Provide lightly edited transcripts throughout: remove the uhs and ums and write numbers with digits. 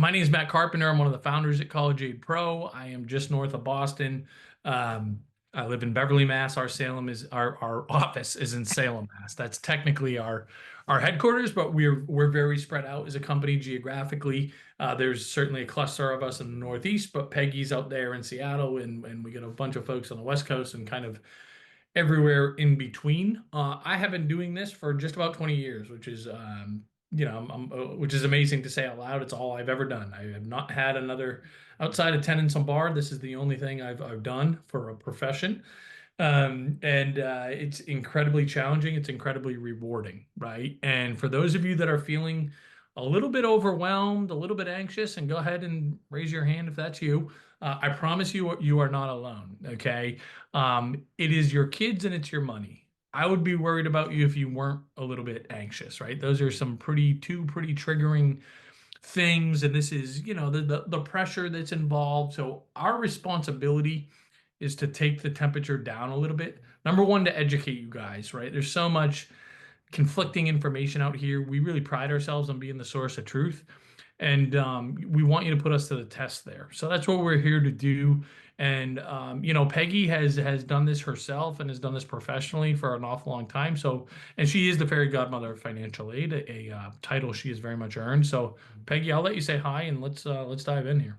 My name is Matt Carpenter. I'm one of the founders at College Aid Pro. I am just north of Boston. I live in Beverly, Mass. Our office is in Salem, Mass. That's technically our headquarters, but we're very spread out as a company geographically. There's certainly a cluster of us in the Northeast, but Peggy's out there in Seattle, and we get a bunch of folks on the West Coast and kind of everywhere in between. I have been doing this for just about 20 years, which is which is amazing to say out loud. It's all I've ever done. I have not had another outside of tenants on bar. This is the only thing I've done for a profession. And it's incredibly challenging. It's incredibly rewarding, right? And for those of you that are feeling a little bit overwhelmed, a little bit anxious, and go ahead and raise your hand if that's you. I promise you, you are not alone. Okay. It is your kids and it's your money. I would be worried about you if you weren't a little bit anxious, right? Those are two pretty triggering things, and this is, the pressure that's involved. So our responsibility is to take the temperature down a little bit. Number one, to educate you guys, right? There's so much conflicting information out here. We really pride ourselves on being the source of truth. And we want you to put us to the test there. So that's what we're here to do. And Peggy has done this herself and has done this professionally for an awful long time. So, and she is the fairy godmother of financial aid, a title she has very much earned. So, Peggy, I'll let you say hi and let's dive in here.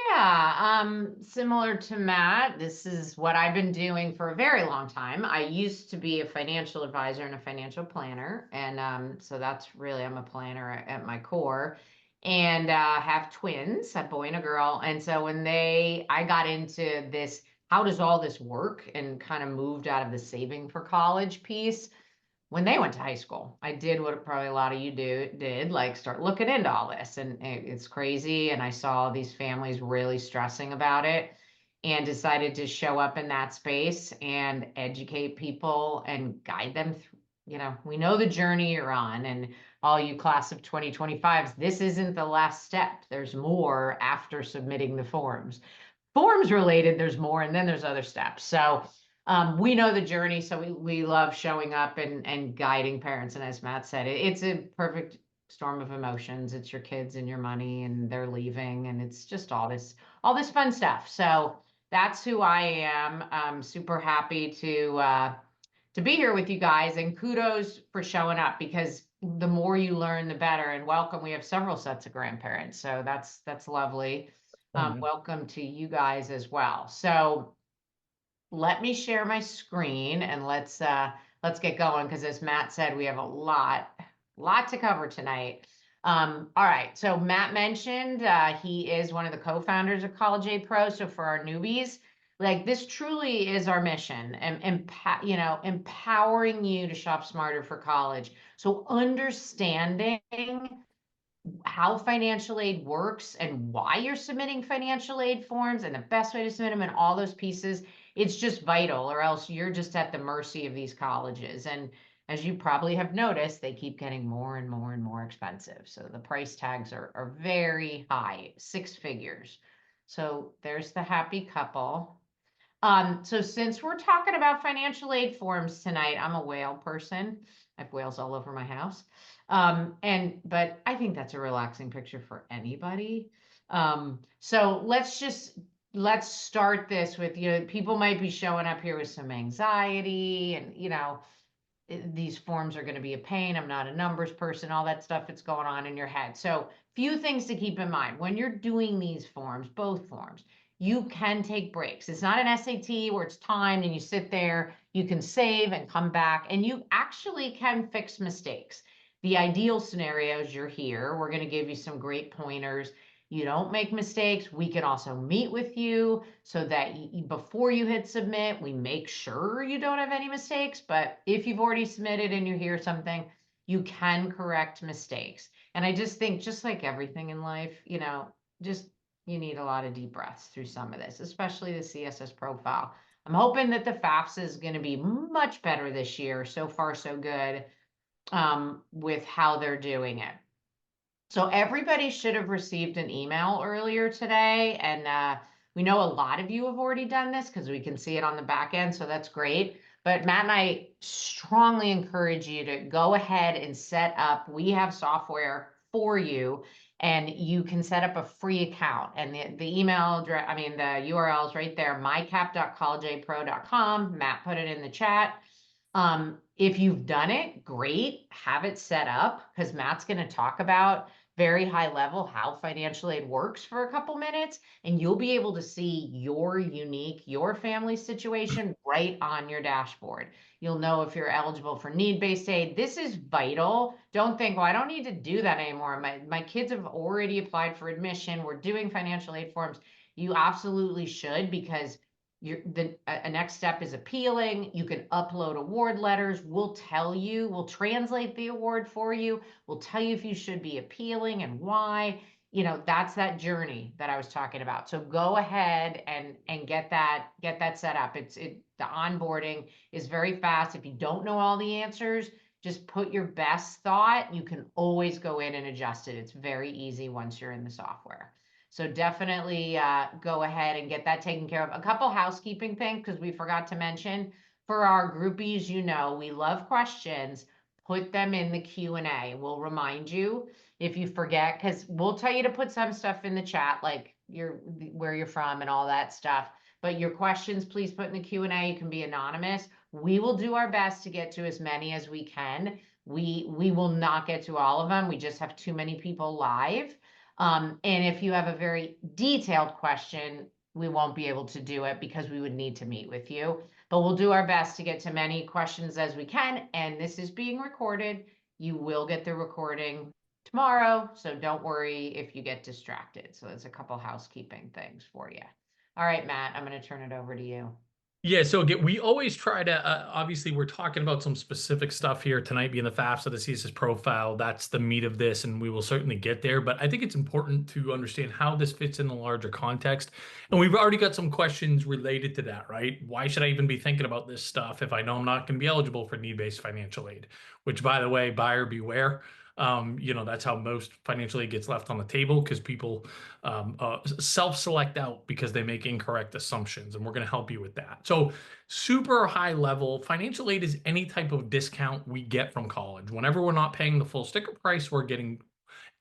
Yeah, similar to Matt, this is what I've been doing for a very long time. I used to be a financial advisor and a financial planner, and so that's really I'm a planner at my core, and have twins, a boy and a girl. And so I got into this, how does all this work, and kind of moved out of the saving for college piece when they went to high school. I did what probably a lot of you did, like start looking into all this, and it's crazy. And I saw these families really stressing about it, and decided to show up in that space and educate people and guide them through. We know the journey you're on, and all you class of 2025s, this isn't the last step. There's more after submitting the forms. Forms related, there's more, and then there's other steps. So we know the journey, so we love showing up and guiding parents. And as Matt said, it's a perfect storm of emotions. It's your kids and your money, and they're leaving, and it's just all this fun stuff. So that's who I am. I'm super happy to be here with you guys, and kudos for showing up, because the more you learn, the better. And welcome. We have several sets of grandparents, so that's lovely. Oh, yeah. Welcome to you guys as well. So let me share my screen, and let's get going, because as Matt said, we have a lot to cover tonight. All right, so Matt mentioned he is one of the co-founders of College Aid Pro. So for our newbies, like, this truly is our mission, and empowering you to shop smarter for college. So understanding how financial aid works and why you're submitting financial aid forms and the best way to submit them and all those pieces, it's just vital, or else you're just at the mercy of these colleges. And as you probably have noticed, they keep getting more and more and more expensive. So the price tags are very high, six figures. So there's the happy couple. So since we're talking about financial aid forms tonight, I'm a whale person. I have whales all over my house. But I think that's a relaxing picture for anybody. So let's start this with, people might be showing up here with some anxiety, and these forms are going to be a pain. I'm not a numbers person, all that stuff that's going on in your head. So few things to keep in mind when you're doing these forms, both forms. You can take breaks. It's not an SAT where it's timed and you sit there. You can save and come back, and you actually can fix mistakes. The ideal scenario is you're here. We're going to give you some great pointers. You don't make mistakes. We can also meet with you so that before you hit submit, we make sure you don't have any mistakes. But if you've already submitted and you hear something, you can correct mistakes. And I just think, just like everything in life, just you need a lot of deep breaths through some of this, especially the CSS profile. I'm hoping that the FAFSA is going to be much better this year. So far, so good with how they're doing it. So everybody should have received an email earlier today, and we know a lot of you have already done this because we can see it on the back end, so that's great. But Matt and I strongly encourage you to go ahead and set up. We have software for you. and you can set up a free account. And the email address, I mean, the URL is right there, mycap.collegeapro.com. Matt put it in the chat. If you've done it, great, have it set up, because Matt's going to talk about very high level how financial aid works for a couple minutes, and you'll be able to see your unique, your family situation right on your dashboard. You'll know if you're eligible for need-based aid. This is vital. Don't think, well, I don't need to do that anymore. My kids have already applied for admission. We're doing financial aid forms. You absolutely should, because a next step is appealing. You can upload award letters. We'll tell you, we'll translate the award for you. We'll tell you if you should be appealing and why. That's that journey that I was talking about. So go ahead and get that set up. The onboarding is very fast. If you don't know all the answers, just put your best thought. You can always go in and adjust it. It's very easy once you're in the software. So definitely go ahead and get that taken care of. A couple housekeeping things, because we forgot to mention, for our groupies, we love questions. Put them in the Q&A. We'll remind you if you forget, because we'll tell you to put some stuff in the chat, like where you're from and all that stuff. But your questions, please put in the Q&A. You can be anonymous. We will do our best to get to as many as we can. We will not get to all of them. We just have too many people live. And if you have a very detailed question, we won't be able to do it because we would need to meet with you. But we'll do our best to get to many questions as we can. And this is being recorded. You will get the recording tomorrow. So don't worry if you get distracted. So there's a couple housekeeping things for you. All right, Matt, I'm going to turn it over to you. Yeah, so again, we always try to, obviously, we're talking about some specific stuff here tonight, being the FAFSA, the CSS profile. That's the meat of this, and we will certainly get there. But I think it's important to understand how this fits in the larger context. And we've already got some questions related to that, right? Why should I even be thinking about this stuff if I know I'm not going to be eligible for need-based financial aid? Which, by the way, buyer beware. That's how most financial aid gets left on the table, because people self-select out because they make incorrect assumptions, and we're going to help you with that. So super high level, financial aid is any type of discount we get from college. Whenever we're not paying the full sticker price, we're getting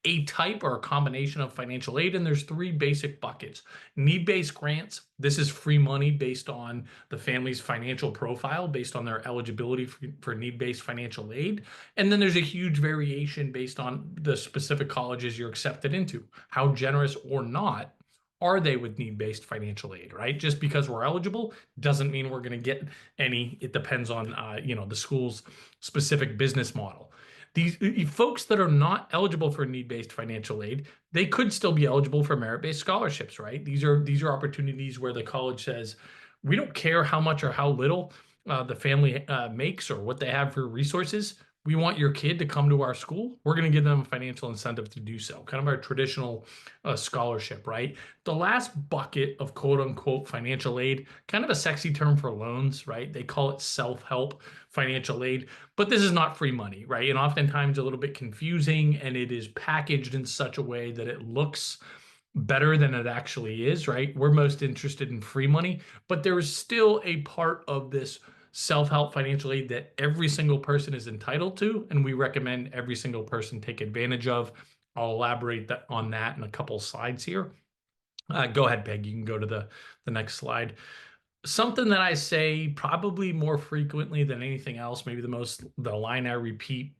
a type or a combination of financial aid, and there's three basic buckets. Need-based grants. This is free money based on the family's financial profile, based on their eligibility for need-based financial aid. And then there's a huge variation based on the specific colleges you're accepted into. How generous or not are they with need-based financial aid, right? Just because we're eligible doesn't mean we're going to get any. It depends on, the school's specific business model. These folks that are not eligible for need-based financial aid, they could still be eligible for merit-based scholarships, right? These are opportunities where the college says, we don't care how much or how little the family makes or what they have for resources. We want your kid to come to our school. We're going to give them a financial incentive to do so. Kind of our traditional scholarship, right? The last bucket of quote unquote financial aid, kind of a sexy term for loans, right? They call it self-help financial aid, but this is not free money, right? And oftentimes a little bit confusing, and it is packaged in such a way that it looks better than it actually is, right? We're most interested in free money, but there is still a part of this self-help financial aid that every single person is entitled to, and we recommend every single person take advantage of. I'll elaborate on that in a couple slides here. Go ahead, Peg. You can go to the next slide. Something that I say probably more frequently than anything else, maybe the line I repeat,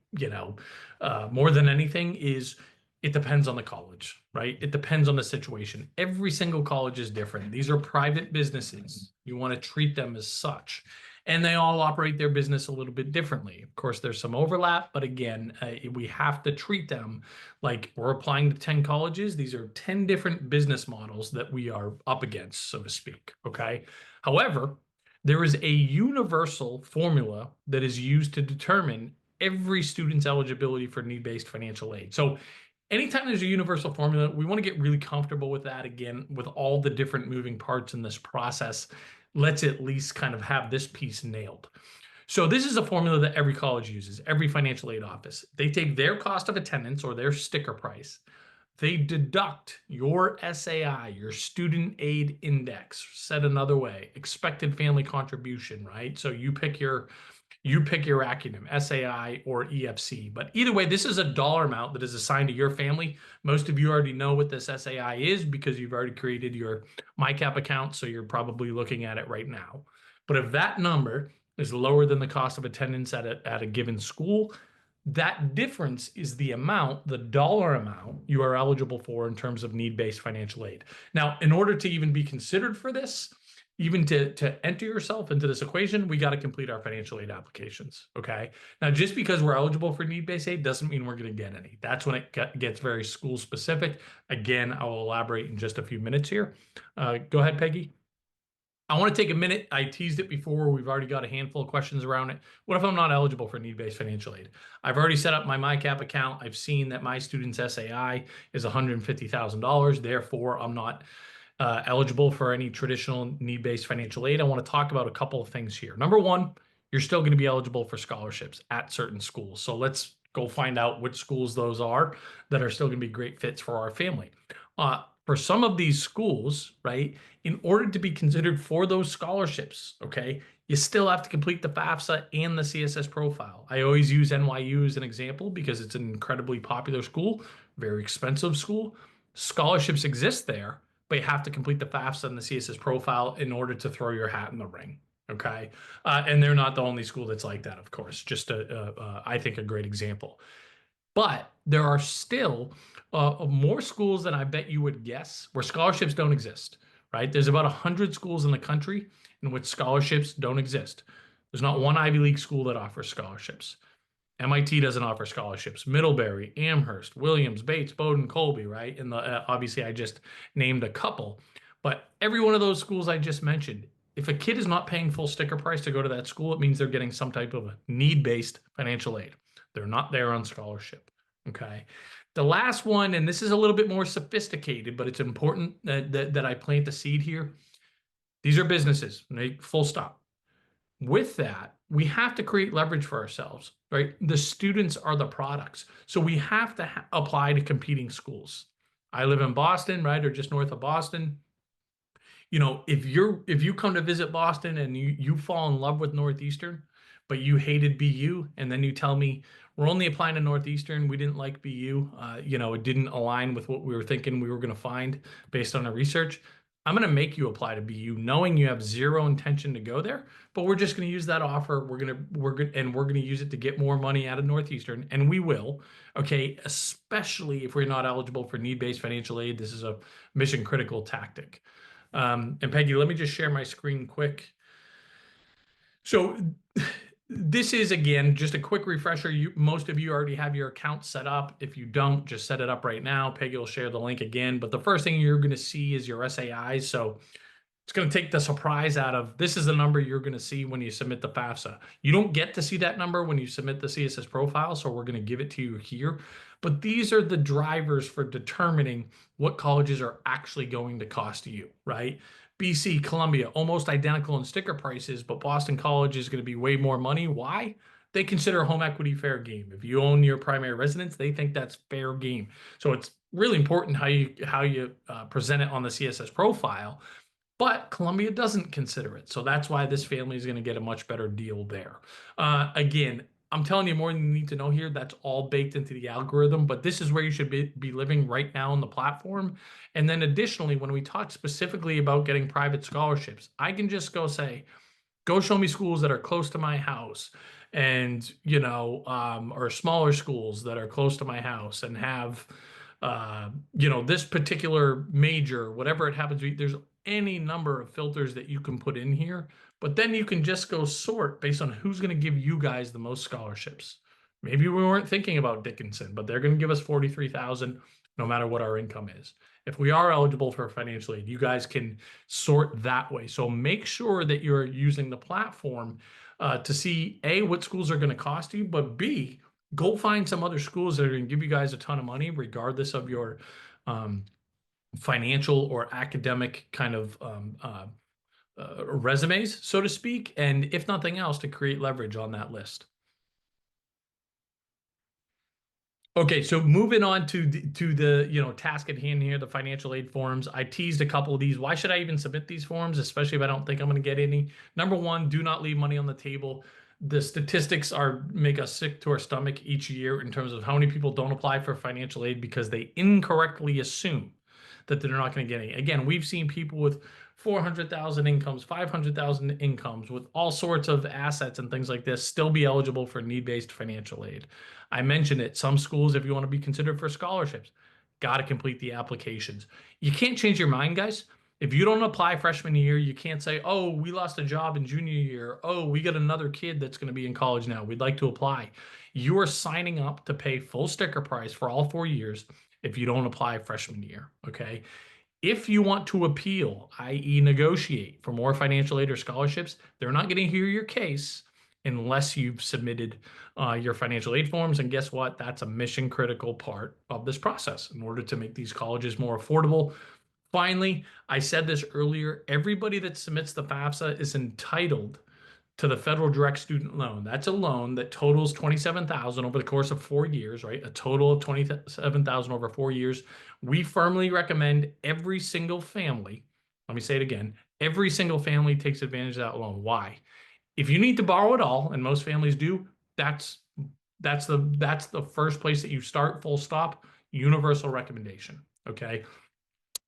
more than anything, is it depends on the college, right? It depends on the situation. Every single college is different. These are private businesses. You want to treat them as such. And they all operate their business a little bit differently. Of course, there's some overlap, but again, we have to treat them like we're applying to 10 colleges. These are 10 different business models that we are up against, so to speak, okay? However, there is a universal formula that is used to determine every student's eligibility for need-based financial aid. So anytime there's a universal formula, we want to get really comfortable with that. Again, with all the different moving parts in this process, let's at least kind of have this piece nailed. So this is a formula that every college uses, every financial aid office. They take their cost of attendance or their sticker price. They deduct your SAI, your student aid index, said another way, expected family contribution, right? So you pick your You pick your acronym, SAI or EFC. But either way, this is a dollar amount that is assigned to your family. Most of you already know what this SAI is because you've already created your MyCap account, so you're probably looking at it right now. But if that number is lower than the cost of attendance at a given school, that difference is the amount, the dollar amount you are eligible for in terms of need-based financial aid. Now, in order to even be considered for this, even to enter yourself into this equation, we got to complete our financial aid applications. Okay. Now, just because we're eligible for need-based aid doesn't mean we're going to get any. That's when it gets very school specific. Again, I will elaborate in just a few minutes here. Go ahead, Peggy. I want to take a minute. I teased it before. We've already got a handful of questions around it. What if I'm not eligible for need-based financial aid? I've already set up my MyCap account. I've seen that my student's SAI is $150,000. Therefore, I'm not eligible for any traditional need-based financial aid. I want to talk about a couple of things here. Number one, you're still going to be eligible for scholarships at certain schools. So let's go find out which schools those are that are still going to be great fits for our family. For some of these schools, right, in order to be considered for those scholarships, okay, you still have to complete the FAFSA and the CSS profile. I always use NYU as an example because it's an incredibly popular school, very expensive school. Scholarships exist there, but you have to complete the FAFSA and the CSS profile in order to throw your hat in the ring. Okay. And they're not the only school that's like that, of course. Just I think, a great example. But there are still more schools than I bet you would guess where scholarships don't exist, right? There's about 100 schools in the country in which scholarships don't exist. There's not one Ivy League school that offers scholarships. MIT doesn't offer scholarships. Middlebury, Amherst, Williams, Bates, Bowdoin, Colby, right? And obviously I just named a couple, but every one of those schools I just mentioned, if a kid is not paying full sticker price to go to that school, it means they're getting some type of a need-based financial aid. They're not there on scholarship. Okay. The last one, and this is a little bit more sophisticated, but it's important that I plant the seed here. These are businesses, full stop. With that, we have to create leverage for ourselves, right? The students are the products. So we have to apply to competing schools. I live in Boston, right, or just north of Boston. If you come to visit Boston and you fall in love with Northeastern, but you hated BU, and then you tell me we're only applying to Northeastern, we didn't like BU, it didn't align with what we were thinking we were going to find based on our research. I'm going to make you apply to BU, knowing you have zero intention to go there, but we're just going to use that offer. We're going to use it to get more money out of Northeastern, and we will. Okay, especially if we're not eligible for need-based financial aid. This is a mission critical tactic. And Peggy, let me just share my screen quick. So this is, again, just a quick refresher. Most of you already have your account set up. If you don't, just set it up right now. Peggy will share the link again. But the first thing you're going to see is your SAI. So it's going to take the surprise out of this is the number you're going to see when you submit the FAFSA. You don't get to see that number when you submit the CSS profile, so we're going to give it to you here. But these are the drivers for determining what colleges are actually going to cost you, right? BC, Columbia, almost identical in sticker prices, but Boston College is going to be way more money. Why? They consider home equity fair game. If you own your primary residence, they think that's fair game. So it's really important how you present it on the CSS profile. But Columbia doesn't consider it. So that's why this family is going to get a much better deal there. Again, I'm telling you more than you need to know here. That's all baked into the algorithm, but this is where you should be living right now on the platform. And then additionally, when we talk specifically about getting private scholarships, I can just go say, go show me schools that are close to my house and, or smaller schools that are close to my house and have, this particular major, whatever it happens to be. There's any number of filters that you can put in here, but then you can just go sort based on who's going to give you guys the most scholarships. Maybe we weren't thinking about Dickinson, but they're going to give us 43,000 no matter what our income is. If we are eligible for financial aid, you guys can sort that way. So make sure that you're using the platform to see A, what schools are going to cost you, but B, go find some other schools that are going to give you guys a ton of money, regardless of your financial or academic kind of resumes, so to speak, and if nothing else, to create leverage on that list. Okay, so moving on to the task at hand here, the financial aid forms. I teased a couple of these. Why should I even submit these forms, especially if I don't think I'm going to get any? Number one, do not leave money on the table. The statistics are make us sick to our stomach each year in terms of how many people don't apply for financial aid because they incorrectly assume that they're not going to get any. Again, we've seen people with 400,000 incomes, 500,000 incomes with all sorts of assets and things like this still be eligible for need-based financial aid. I mentioned it. Some schools, if you want to be considered for scholarships, got to complete the applications. You can't change your mind, guys. If you don't apply freshman year, you can't say, oh, we lost a job in junior year. Oh, we got another kid that's going to be in college now. We'd like to apply. You are signing up to pay full sticker price for all 4 years if you don't apply freshman year. Okay. If you want to appeal, i.e., negotiate for more financial aid or scholarships, they're not going to hear your case unless you've submitted your financial aid forms. And guess what? That's a mission critical part of this process in order to make these colleges more affordable. Finally, I said this earlier, everybody that submits the FAFSA is entitled to the federal direct student loan. That's a loan that totals 27,000 over the course of 4 years, right? A total of 27,000 over 4 years. We firmly recommend every single family, let me say it again, every single family takes advantage of that loan. Why? If you need to borrow at all, and most families do, that's the first place that you start, full stop, universal recommendation. Okay.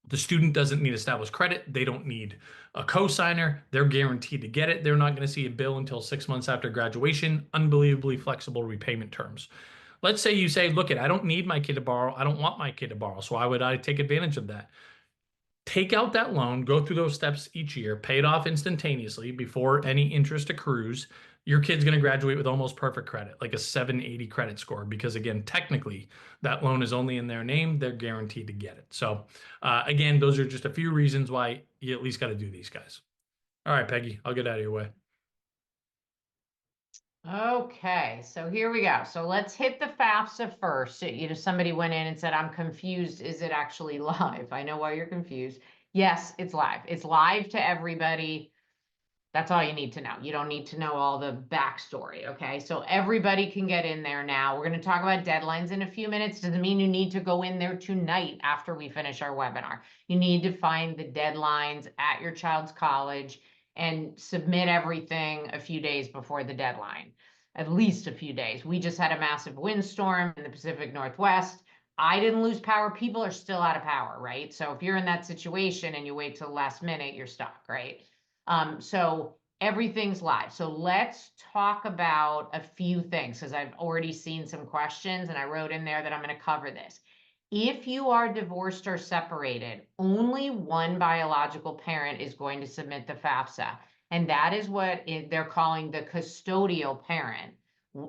The student doesn't need established credit. They don't need a cosigner. They're guaranteed to get it. They're not going to see a bill until 6 months after graduation. Unbelievably flexible repayment terms. Let's say you say, look, I don't need my kid to borrow. I don't want my kid to borrow. So why would I take advantage of that? Take out that loan, go through those steps each year, pay it off instantaneously before any interest accrues. Your kid's going to graduate with almost perfect credit, like a 780 credit score, because again, technically, that loan is only in their name. They're guaranteed to get it. So, again, those are just a few reasons why you at least got to do these guys. All right, Peggy, I'll get out of your way. Okay, so here we go. So let's hit the FAFSA first. Somebody went in and said, I'm confused. Is it actually live? I know why you're confused. Yes, it's live. It's live to everybody. That's all you need to know. You don't need to know all the backstory. Okay, so everybody can get in there now. We're going to talk about deadlines in a few minutes. Doesn't mean you need to go in there tonight after we finish our webinar. You need to find the deadlines at your child's college and submit everything a few days before the deadline, at least a few days. We just had a massive windstorm in the Pacific Northwest. I didn't lose power. People are still out of power, right? So if you're in that situation and you wait till the last minute, you're stuck, right? So everything's live. So let's talk about a few things because I've already seen some questions and I wrote in there that I'm going to cover this. If you are divorced or separated, only one biological parent is going to submit the FAFSA. And that is what they're calling the custodial parent.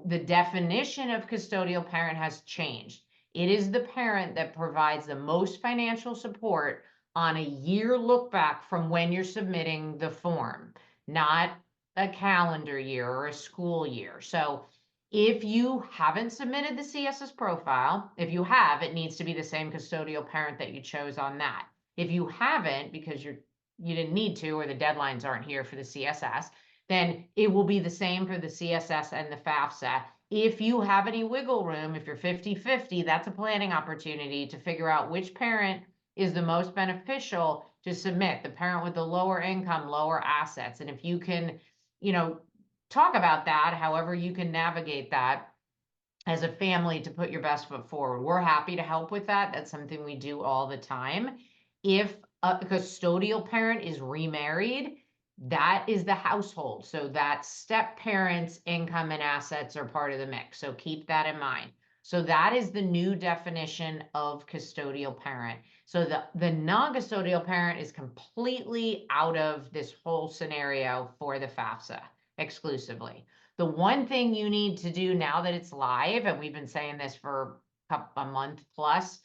The definition of custodial parent has changed. It is the parent that provides the most financial support on a year look back from when you're submitting the form, not a calendar year or a school year. So if you haven't submitted the CSS profile, if you have, it needs to be the same custodial parent that you chose on that. If you haven't, because you didn't need to, or the deadlines aren't here for the CSS, then it will be the same for the CSS and the FAFSA. If you have any wiggle room, if you're 50-50, that's a planning opportunity to figure out which parent is the most beneficial to submit, the parent with the lower income, lower assets. And if you can, talk about that, however you can navigate that as a family to put your best foot forward. We're happy to help with that. That's something we do all the time. If a custodial parent is remarried, that is the household. So that step parent's income and assets are part of the mix. So keep that in mind. So that is the new definition of custodial parent. So the non-custodial parent is completely out of this whole scenario for the FAFSA exclusively. The one thing you need to do now that it's live, and we've been saying this for a month plus,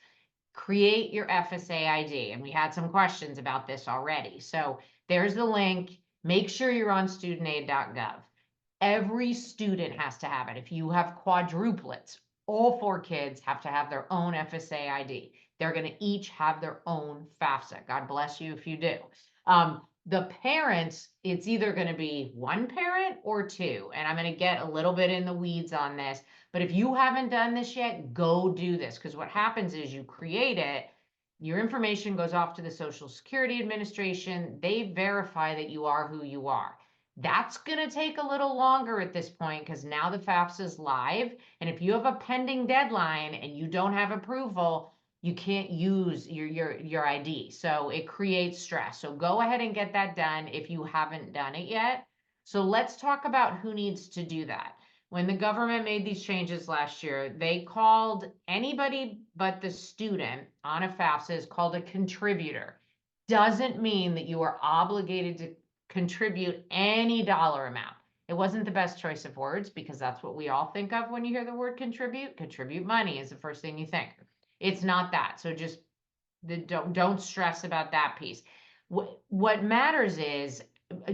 create your FSA ID. And we had some questions about this already. So there's the link. Make sure you're on studentaid.gov. Every student has to have it. If you have quadruplets, all 4 kids have to have their own FSA ID. They're going to each have their own FAFSA. God bless you if you do. The parents, it's either going to be one parent or 2. And I'm going to get a little bit in the weeds on this. But if you haven't done this yet, go do this. Because what happens is you create it, your information goes off to the Social Security Administration. They verify that you are who you are. That's going to take a little longer at this point because now the FAFSA is live. And if you have a pending deadline and you don't have approval, you can't use your ID. So it creates stress. So go ahead and get that done if you haven't done it yet. So let's talk about who needs to do that. When the government made these changes last year, they called anybody but the student on a FAFSA is called a contributor. Doesn't mean that you are obligated to contribute any dollar amount. It wasn't the best choice of words because that's what we all think of when you hear the word contribute. Contribute money is the first thing you think. It's not that. So just don't stress about that piece. What matters is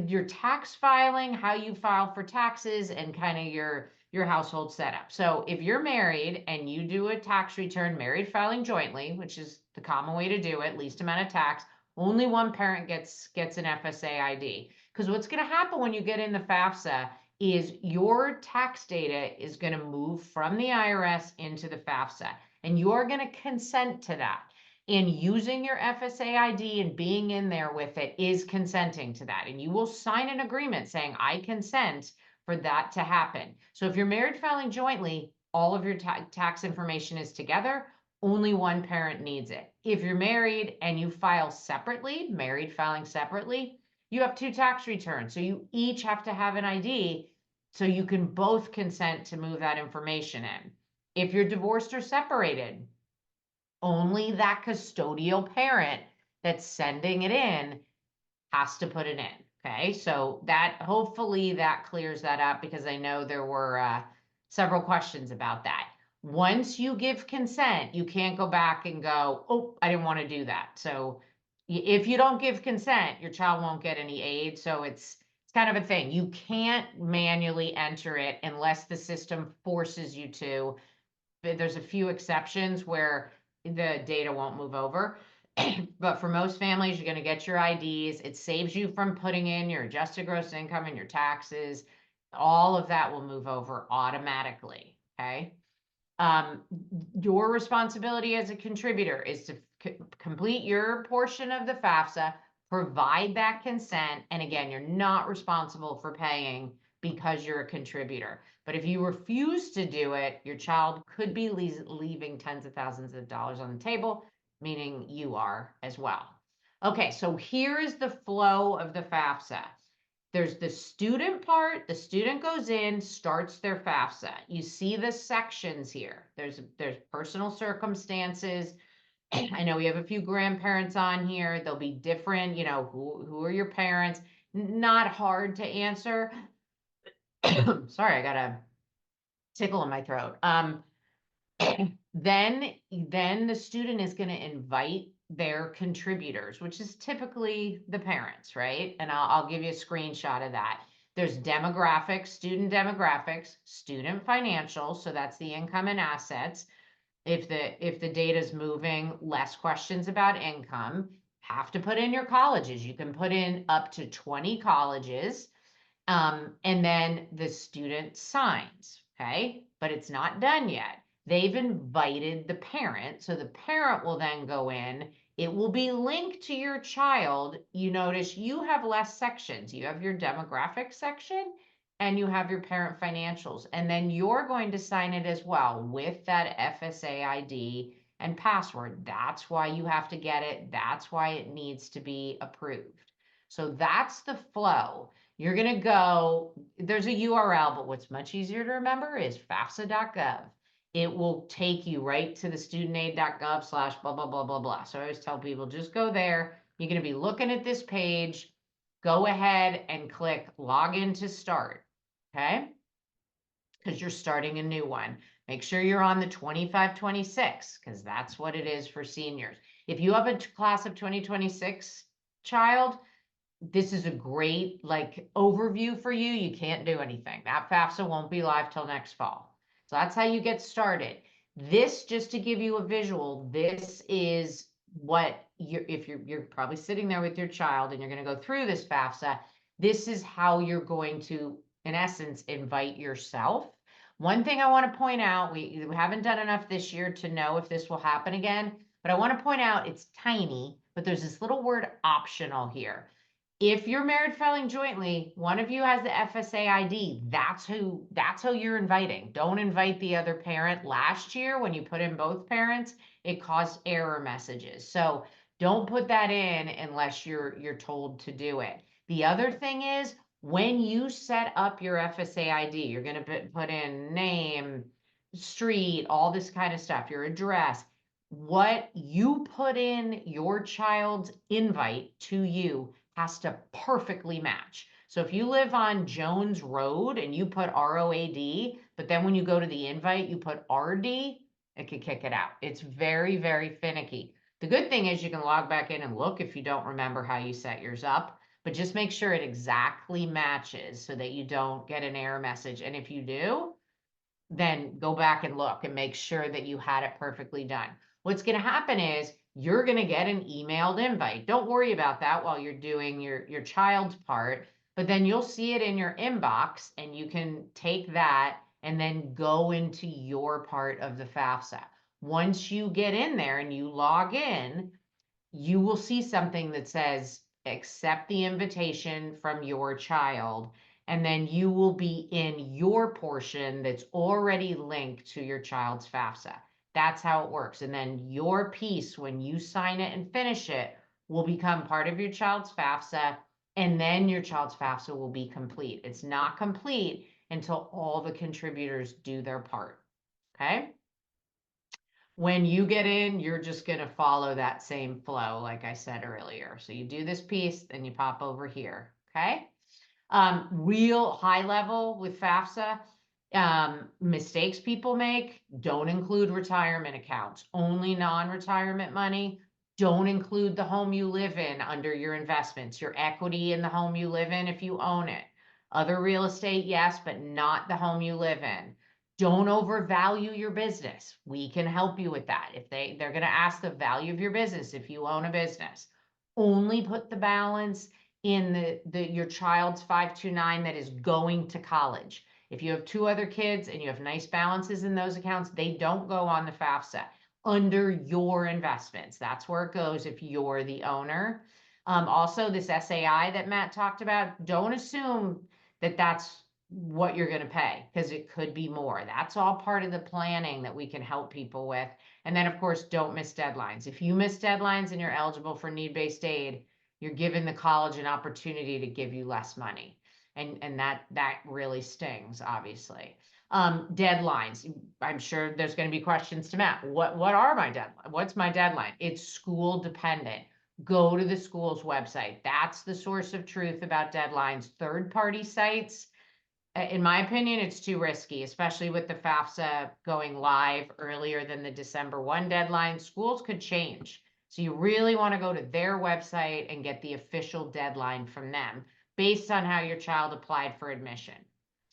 your tax filing, how you file for taxes, and kind of your household setup. So if you're married and you do a tax return, married filing jointly, which is the common way to do it, least amount of tax, only one parent gets an FSA ID. Because what's going to happen when you get in the FAFSA is your tax data is going to move from the IRS into the FAFSA, and you're going to consent to that. And using your FSA ID and being in there with it is consenting to that. And you will sign an agreement saying, I consent for that to happen. So if you're married filing jointly, all of your tax information is together. Only one parent needs it. If you're married and you file separately, married filing separately, you have two tax returns. So you each have to have an ID so you can both consent to move that information in. If you're divorced or separated, only that custodial parent that's sending it in has to put it in. Okay, so that hopefully that clears that up because I know there were several questions about that. Once you give consent, you can't go back and go, oh, I didn't want to do that. So if you don't give consent, your child won't get any aid. So it's kind of a thing. You can't manually enter it unless the system forces you to. There's a few exceptions where the data won't move over. But for most families, you're going to get your IDs. It saves you from putting in your adjusted gross income and your taxes. All of that will move over automatically. Okay. Your responsibility as a contributor is to complete your portion of the FAFSA, provide that consent. And again, you're not responsible for paying because you're a contributor. But if you refuse to do it, your child could be leaving tens of thousands of dollars on the table, meaning you are as well. Okay, so here is the flow of the FAFSA. There's the student part. The student goes in, starts their FAFSA. You see the sections here. There's personal circumstances. I know we have a few grandparents on here. They'll be different, you know, who are your parents? Not hard to answer. Sorry, I got a tickle in my throat. Then the student is going to invite their contributors, which is typically the parents, right? And I'll give you a screenshot of that. There's demographics, student financials. So that's the income and assets. If the data is moving, less questions about income. Have to put in your colleges. You can put in up to 20 colleges. And then the student signs, okay? But it's not done yet. They've invited the parent, so the parent will then go in. It will be linked to your child. You notice you have less sections. You have your demographic section and you have your parent financials. And then you're going to sign it as well with that FSA ID and password. That's why you have to get it. That's why it needs to be approved. So that's the flow. You're going to go, there's a URL, but what's much easier to remember is FAFSA.gov. It will take you right to the studentaid.gov / blah, blah, blah, blah, blah. So I always tell people, just go there. You're going to be looking at this page. Go ahead and click login to start. Okay. Because you're starting a new one. Make sure you're on the 25-26 because that's what it is for seniors. If you have a class of 2026 child, this is a great like overview for you. You can't do anything. That FAFSA won't be live till next fall. So that's how you get started. This, just to give you a visual, this is what if you're probably sitting there with your child and you're going to go through this FAFSA, this is how you're going to, in essence, invite yourself. One thing I want to point out, we haven't done enough this year to know if this will happen again, but I want to point out it's tiny, but there's this little word optional here. If you're married filing jointly, one of you has the FSA ID. That's who you're inviting. Don't invite the other parent. Last year, when you put in both parents, it caused error messages. So don't put that in unless you're told to do it. The other thing is, when you set up your FSA ID, you're going to put in name, street, all this kind of stuff, your address. What you put in your child's invite to you has to perfectly match. So if you live on Jones Road and you put ROAD, but then when you go to the invite, you put RD, it could kick it out. It's very, very finicky. The good thing is you can log back in and look if you don't remember how you set yours up, but just make sure it exactly matches so that you don't get an error message. And if you do, then go back and look and make sure that you had it perfectly done. What's going to happen is you're going to get an emailed invite. Don't worry about that while you're doing your child's part, but then you'll see it in your inbox and you can take that and then go into your part of the FAFSA. Once you get in there and you log in, you will see something that says accept the invitation from your child, and then you will be in your portion that's already linked to your child's FAFSA. That's how it works. And then your piece, when you sign it and finish it, will become part of your child's FAFSA, and then your child's FAFSA will be complete. It's not complete until all the contributors do their part. Okay? When you get in, you're just going to follow that same flow, like I said earlier. So you do this piece, then you pop over here. Okay. Real high level with FAFSA, mistakes people make: don't include retirement accounts, only non-retirement money. Don't include the home you live in under your investments, your equity in the home you live in if you own it. Other real estate, yes, but not the home you live in. Don't overvalue your business. We can help you with that. If they're going to ask the value of your business if you own a business. Only put the balance in your child's 529 that is going to college. If you have 2 other kids and you have nice balances in those accounts, they don't go on the FAFSA under your investments. That's where it goes if you're the owner. Also, this SAI that Matt talked about, don't assume that that's what you're going to pay, because it could be more. That's all part of the planning that we can help people with. And then, of course, don't miss deadlines. If you miss deadlines and you're eligible for need-based aid, you're giving the college an opportunity to give you less money. And that really stings, obviously. Deadlines. I'm sure there's going to be questions to Matt. What are my deadlines? What's my deadline? It's school dependent. Go to the school's website. That's the source of truth about deadlines. Third-party sites, in my opinion, it's too risky, especially with the FAFSA going live earlier than the December 1 deadline. Schools could change. So you really want to go to their website and get the official deadline from them based on how your child applied for admission.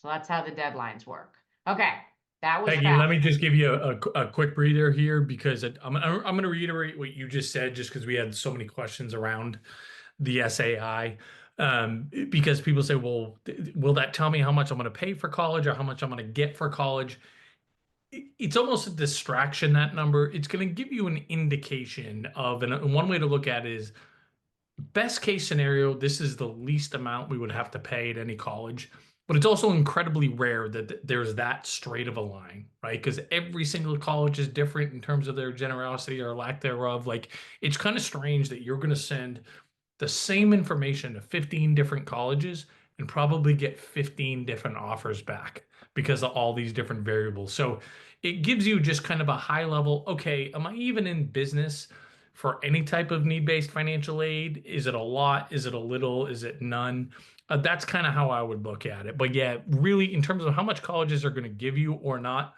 So that's how the deadlines work. Okay, that was Peggy, let FAFSA. me just give you a quick breather here because I'm going to reiterate what you just said just because we had so many questions around the SAI. Because people say, well, will that tell me how much I'm going to pay for college or how much I'm going to get for college? It's almost a distraction, that number. It's going to give you an indication of, and one way to look at it is best case scenario, this is the least amount we would have to pay at any college. But it's also incredibly rare that there's that straight of a line, right? Because every single college is different in terms of their generosity or lack thereof. Like, it's kind of strange that you're going to send the same information to 15 different colleges and probably get 15 different offers back because of all these different variables. So it gives you just kind of a high level, okay, am I even in business for any type of need-based financial aid? Is it a lot? Is it a little? Is it none? That's kind of how I would look at it. But yeah, really, in terms of how much colleges are going to give you or not,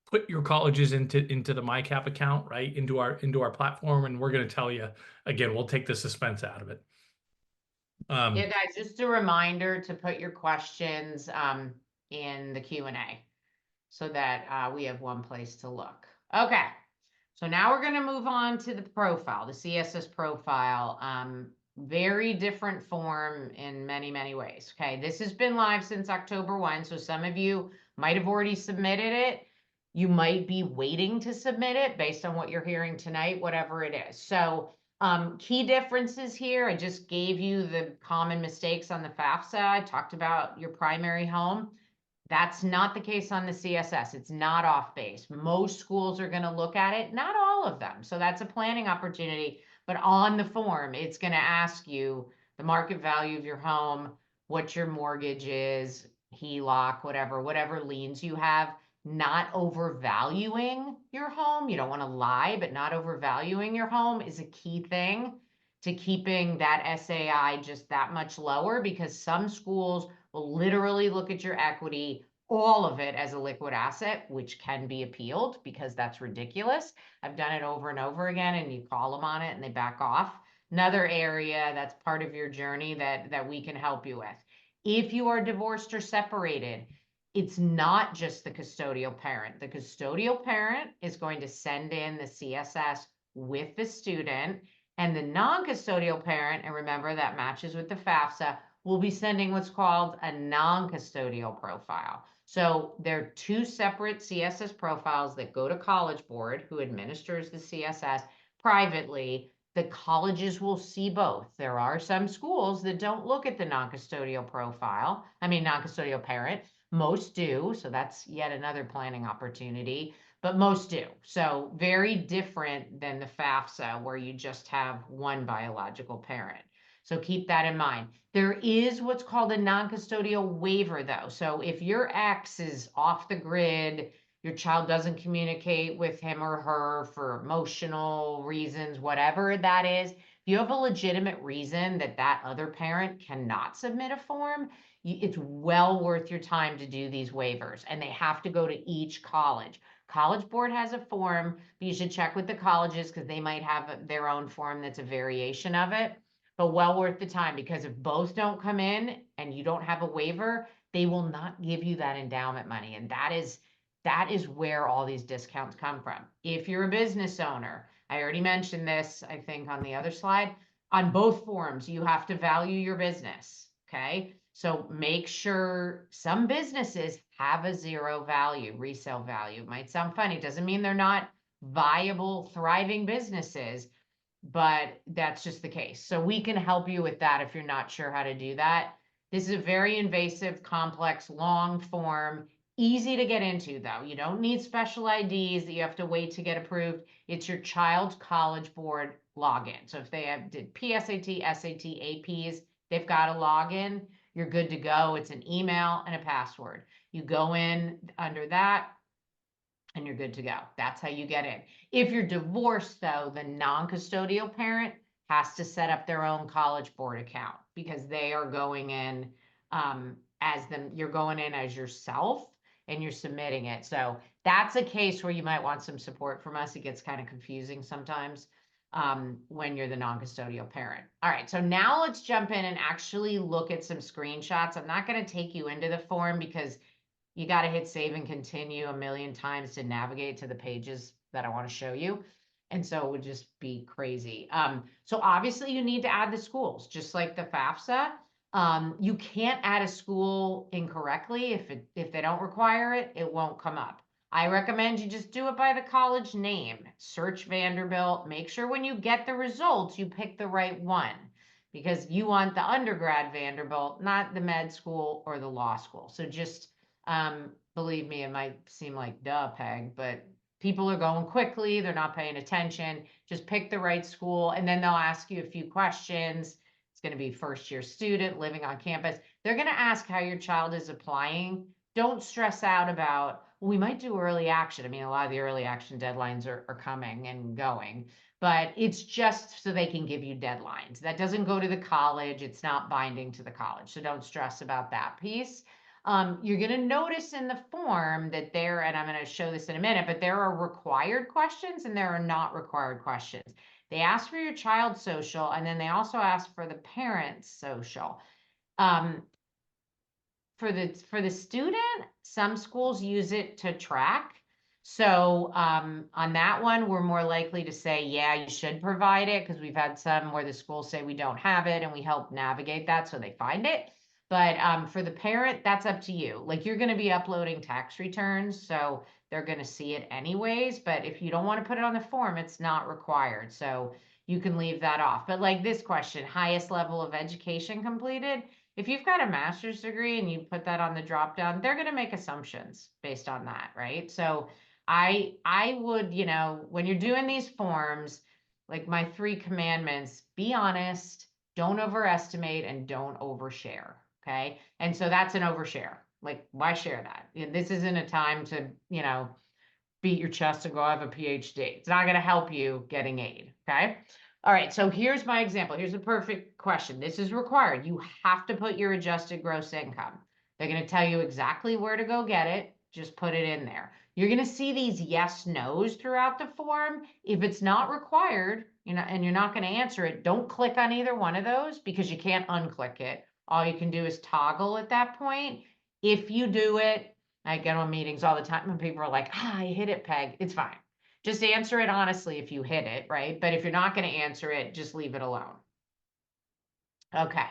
put your colleges into the MyCap account, right? Into our platform, and we're going to tell you again, we'll take the suspense out of it. Yeah, guys, just a reminder to put your questions in the Q&A so that we have one place to look. Okay, so now we're going to move on to the profile, the CSS profile. Very different form in many, many ways. Okay, this has been live since October 1, so some of you might have already submitted it. You might be waiting to submit it based on what you're hearing tonight, whatever it is. So Key differences here, I just gave you the common mistakes on the FAFSA. I talked about your primary home. That's not the case on the CSS. It's not off base. Most schools are going to look at it, not all of them. So that's a planning opportunity. But on the form, it's going to ask you the market value of your home, what your mortgage is, HELOC, whatever liens you have, not overvaluing your home. You don't want to lie, but not overvaluing your home is a key thing to keeping that SAI just that much lower, because some schools will literally look at your equity, all of it, as a liquid asset, which can be appealed because that's ridiculous. I've done it over and over again, and you call them on it and they back off. Another area that's part of your journey that we can help you with. If you are divorced or separated, it's not just the custodial parent. The custodial parent is going to send in the CSS with the student, and the non-custodial parent, and remember that matches with the FAFSA, will be sending what's called a non-custodial profile. So they're two separate CSS profiles that go to College Board, who administers the CSS privately. The colleges will see both. There are some schools that don't look at the non-custodial profile, non-custodial parent. Most do, so that's yet another planning opportunity, but most do. So very different than the FAFSA, where you just have one biological parent. So keep that in mind. There is what's called a non-custodial waiver, though. So if your ex is off the grid, your child doesn't communicate with him or her for emotional reasons, whatever that is, if you have a legitimate reason that that other parent cannot submit a form, it's well worth your time to do these waivers, and they have to go to each college. College Board has a form, but you should check with the colleges because they might have their own form that's a variation of it. But well worth the time, because if both don't come in and you don't have a waiver, they will not give you that endowment money. And that is where all these discounts come from. If you're a business owner, I already mentioned this, I think on the other slide, on both forms, you have to value your business. Okay. So make sure, some businesses have a zero value, resale value. It might sound funny. It doesn't mean they're not viable, thriving businesses, but that's just the case. So we can help you with that if you're not sure how to do that. This is a very invasive, complex, long form, easy to get into though. You don't need special IDs that you have to wait to get approved. It's your child's College Board login. So if they did PSAT, SAT, APs, they've got a login, you're good to go. It's an email and a password. You go in under that and you're good to go. That's how you get in. If you're divorced, though, the non-custodial parent has to set up their own College Board account, because they are going in as them. You're going in as yourself and you're submitting it. So that's a case where you might want some support from us. It gets kind of confusing sometimes when you're the non-custodial parent. All right, so now let's jump in and actually look at some screenshots. I'm not going to take you into the form because you got to hit save and continue a million times to navigate to the pages that I want to show you. And so it would just be crazy. So obviously you need to add the schools, just like the FAFSA. You can't add a school incorrectly. If they don't require it, it won't come up. I recommend you just do it by the college name. Search Vanderbilt. Make sure when you get the results, you pick the right one, because you want the undergrad Vanderbilt, not the med school or the law school. So just believe me, it might seem like duh, Peg, but people are going quickly. They're not paying attention. Just pick the right school, and then they'll ask you a few questions. It's going to be first year student living on campus. They're going to ask how your child is applying. Don't stress out about, well, we might do early action. A lot of the early action deadlines are coming and going, but it's just so they can give you deadlines. That doesn't go to the college. It's not binding to the college. So don't stress about that piece. You're going to notice in the form that there, and I'm going to show this in a minute, but there are required questions and there are not required questions. They ask for your child's social, and then they also ask for the parent's social. For the student, some schools use it to track. So on that one, we're more likely to say, yeah, you should provide it, because we've had some where the schools say we don't have it, and we help navigate that so they find it. But for the parent, that's up to you. Like, you're going to be uploading tax returns, so they're going to see it anyways. But if you don't want to put it on the form, it's not required. So you can leave that off. But like this question, highest level of education completed, if you've got a master's degree and you put that on the drop down, they're going to make assumptions based on that, right? So I would, when you're doing these forms, like my 3 commandments, be honest, don't overestimate, and don't overshare. Okay. And so that's an overshare. Like, why share that? This isn't a time to, beat your chest and go, I have a PhD. It's not going to help you getting aid. Okay. All right. So here's my example. Here's a perfect question. This is required. You have to put your adjusted gross income. They're going to tell you exactly where to go get it. Just put it in there. You're going to see these yes, no's throughout the form. If it's not required, and you're not going to answer it, don't click on either one of those because you can't unclick it. All you can do is toggle at that point. If you do it, I get on meetings all the time when people are like, I hit it, Peg. It's fine. Just answer it honestly if you hit it, right? But if you're not going to answer it, just leave it alone. Okay.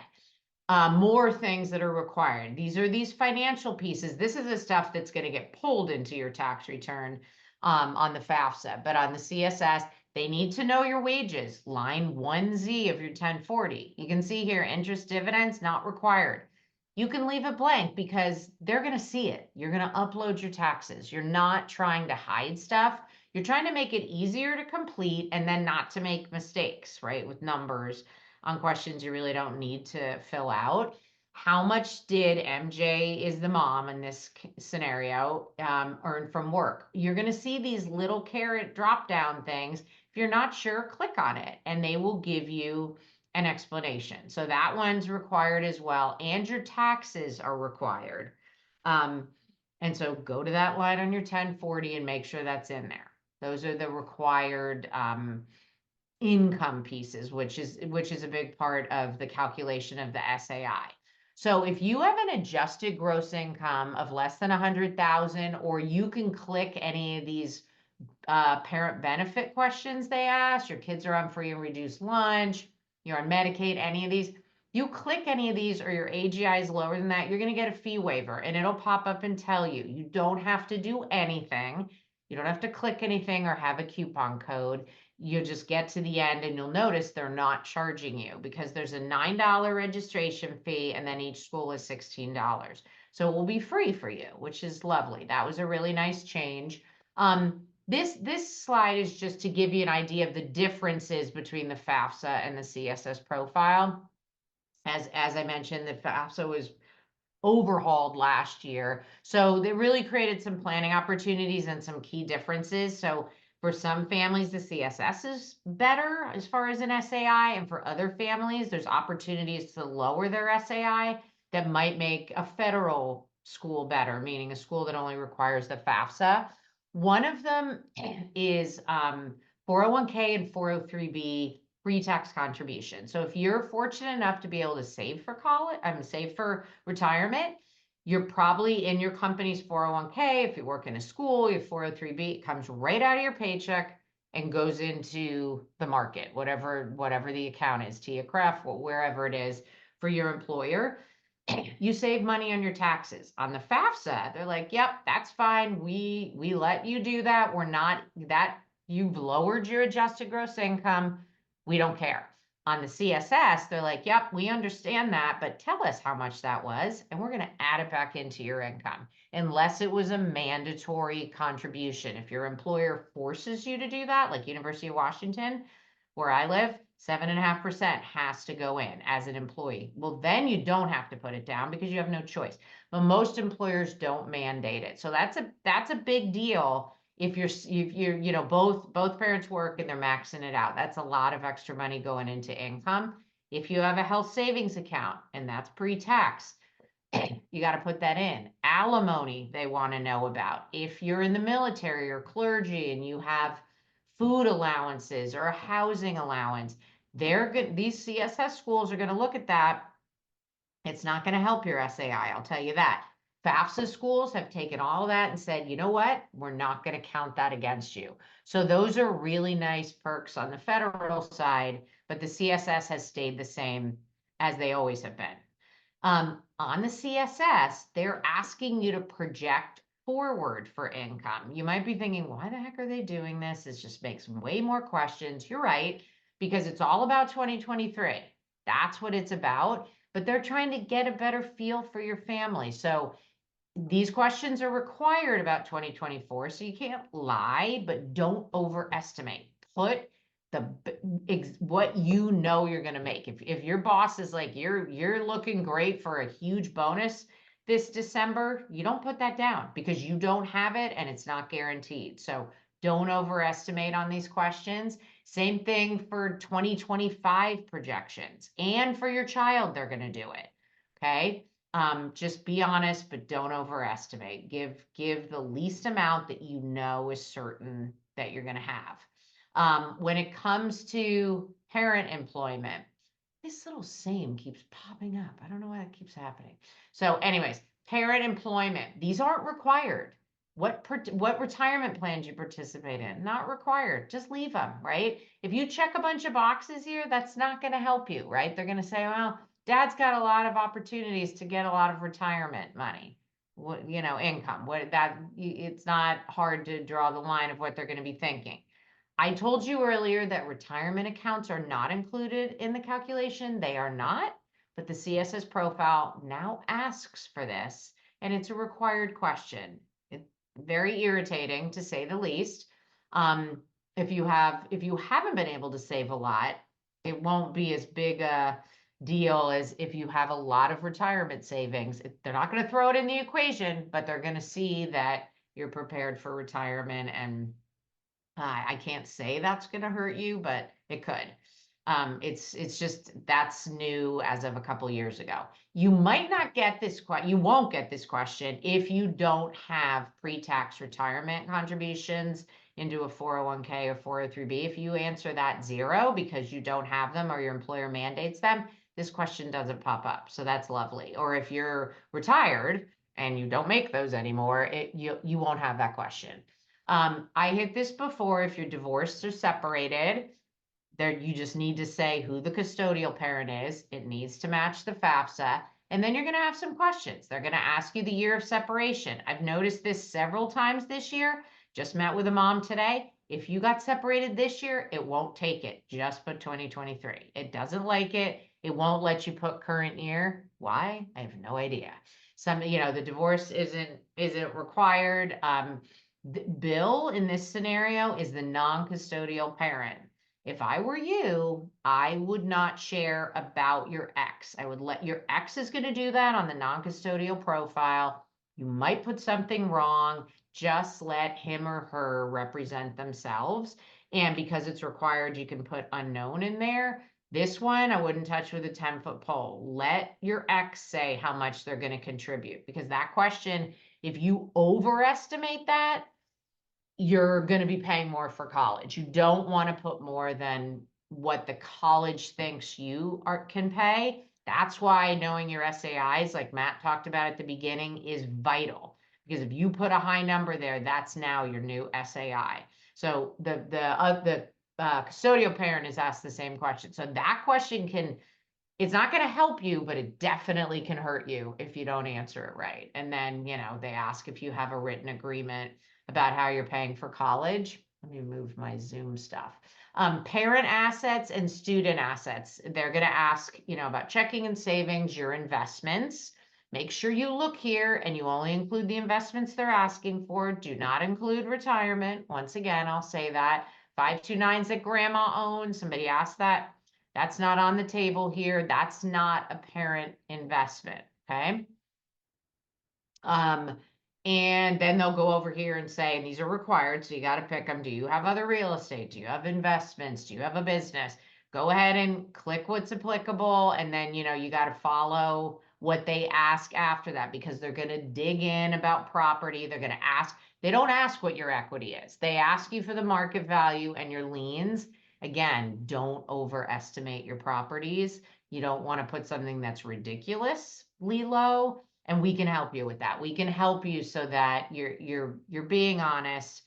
More things that are required. These are these financial pieces. This is the stuff that's going to get pulled into your tax return on the FAFSA. But on the CSS, they need to know your wages. Line 1Z of your 1040. You can see here, interest dividends not required. You can leave it blank because they're going to see it. You're going to upload your taxes. You're not trying to hide stuff. You're trying to make it easier to complete and then not to make mistakes, right? With numbers on questions you really don't need to fill out. How much did MJ, is the mom in this scenario, earn from work? You're going to see these little caret drop down things. If you're not sure, click on it and they will give you an explanation. So that one's required as well. And your taxes are required. And so go to that line on your 1040 and make sure that's in there. Those are the required income pieces, which is a big part of the calculation of the SAI. So if you have an adjusted gross income of less than 100,000, or you can click any of these parent benefit questions they ask, your kids are on free and reduced lunch, you're on Medicaid, any of these, you click any of these or your AGI is lower than that, you're going to get a fee waiver and it'll pop up and tell you. You don't have to do anything. You don't have to click anything or have a coupon code. You just get to the end and you'll notice they're not charging you because there's a $9 registration fee and then each school is $16. So it will be free for you, which is lovely. That was a really nice change. This slide is just to give you an idea of the differences between the FAFSA and the CSS profile. As I mentioned, the FAFSA was overhauled last year. So they really created some planning opportunities and some key differences. So for some families, the CSS is better as far as an SAI. And for other families, there's opportunities to lower their SAI that might make a federal school better, meaning a school that only requires the FAFSA. One of them is 401k and 403b pre-tax contribution. So if you're fortunate enough to be able to save for college, save for retirement, you're probably in your company's 401k. If you work in a school, your 403b, it comes right out of your paycheck and goes into the market, whatever the account is, TIAA-CREF, wherever it is for your employer. You save money on your taxes. On the FAFSA, they're like, yep, that's fine. We let you do that. We're not that you've lowered your adjusted gross income. We don't care. On the CSS, they're like, yep, we understand that, but tell us how much that was, and we're going to add it back into your income, unless it was a mandatory contribution. If your employer forces you to do that, like University of Washington, where I live, 7.5% has to go in as an employee. Well, then you don't have to put it down because you have no choice. But most employers don't mandate it. So that's a big deal. If you're both parents work and they're maxing it out, that's a lot of extra money going into income. If you have a health savings account and that's pre-tax, you got to put that in. Alimony, they want to know about. If you're in the military or clergy and you have food allowances or a housing allowance, these CSS schools are going to look at that. It's not going to help your SAI, I'll tell you that. FAFSA schools have taken all of that and said, you know what? We're not going to count that against you. So those are really nice perks on the federal side, but the CSS has stayed the same as they always have been. On the CSS, they're asking you to project forward for income. You might be thinking, why the heck are they doing this? It just makes way more questions. You're right, because it's all about 2023. That's what it's about, but they're trying to get a better feel for your family. So these questions are required about 2024, so you can't lie, but don't overestimate. Put what you know you're going to make. If your boss is like, you're looking great for a huge bonus this December, you don't put that down because you don't have it and it's not guaranteed. So don't overestimate on these questions. Same thing for 2025 projections, and for your child, they're going to do it. Okay. Just be honest, but don't overestimate. Give the least amount that you know is certain that you're going to have. When it comes to parent employment, this little same keeps popping up. I don't know why that keeps happening. So anyways, parent employment, these aren't required. What retirement plans you participate in? Not required. Just leave them, right? If you check a bunch of boxes here, that's not going to help you, right? They're going to say, well, dad's got a lot of opportunities to get a lot of retirement money, income. It's not hard to draw the line of what they're going to be thinking. I told you earlier that retirement accounts are not included in the calculation. They are not, but the CSS profile now asks for this, and it's a required question. It's very irritating, to say the least. If you haven't been able to save a lot, it won't be as big a deal as if you have a lot of retirement savings. They're not going to throw it in the equation, but they're going to see that you're prepared for retirement, and I can't say that's going to hurt you, but it could. It's just, that's new as of a couple years ago. You might not get this you won't get this question if you don't have pre-tax retirement contributions into a 401k or 403b. If you answer that 0 because you don't have them or your employer mandates them, this question doesn't pop up. So that's lovely. Or if you're retired and you don't make those anymore, you won't have that question. I hit this before. If you're divorced or separated, there you just need to say who the custodial parent is. It needs to match the FAFSA. And then you're going to have some questions. They're going to ask you the year of separation. I've noticed this several times this year. Just met with a mom today. If you got separated this year, it won't take it. Just put 2023. It doesn't like it. It won't let you put current year. Why? I have no idea. The divorce isn't required. Bill in this scenario is the non-custodial parent. If I were you, I would not share about your ex. I would let your ex is going to do that on the non-custodial profile. You might put something wrong. Just let him or her represent themselves. And because it's required, you can put unknown in there. This one, I wouldn't touch with a 10-foot pole. Let your ex say how much they're going to contribute, because that question, if you overestimate that, you're going to be paying more for college. You don't want to put more than what the college thinks you can pay. That's why knowing your SAIs, like Matt talked about at the beginning, is vital. Because if you put a high number there, that's now your new SAI. So the custodial parent is asked the same question. So that question it's not going to help you, but it definitely can hurt you if you don't answer it right. And then, they ask if you have a written agreement about how you're paying for college. Let me move my Zoom stuff. Parent assets and student assets. They're going to ask, about checking and savings, your investments. Make sure you look here and you only include the investments they're asking for. Do not include retirement. Once again, I'll say that. 529s that grandma owns. Somebody asked that. That's not on the table here. That's not a parent investment. Okay. And then they'll go over here and say, and these are required, so you got to pick them. Do you have other real estate? Do you have investments? Do you have a business? Go ahead and click what's applicable. And then, you got to follow what they ask after that, because they're going to dig in about property. They're going to ask, they don't ask what your equity is. They ask you for the market value and your liens. Again, don't overestimate your properties. You don't want to put something that's ridiculously low. And we can help you with that. We can help you so that you're being honest,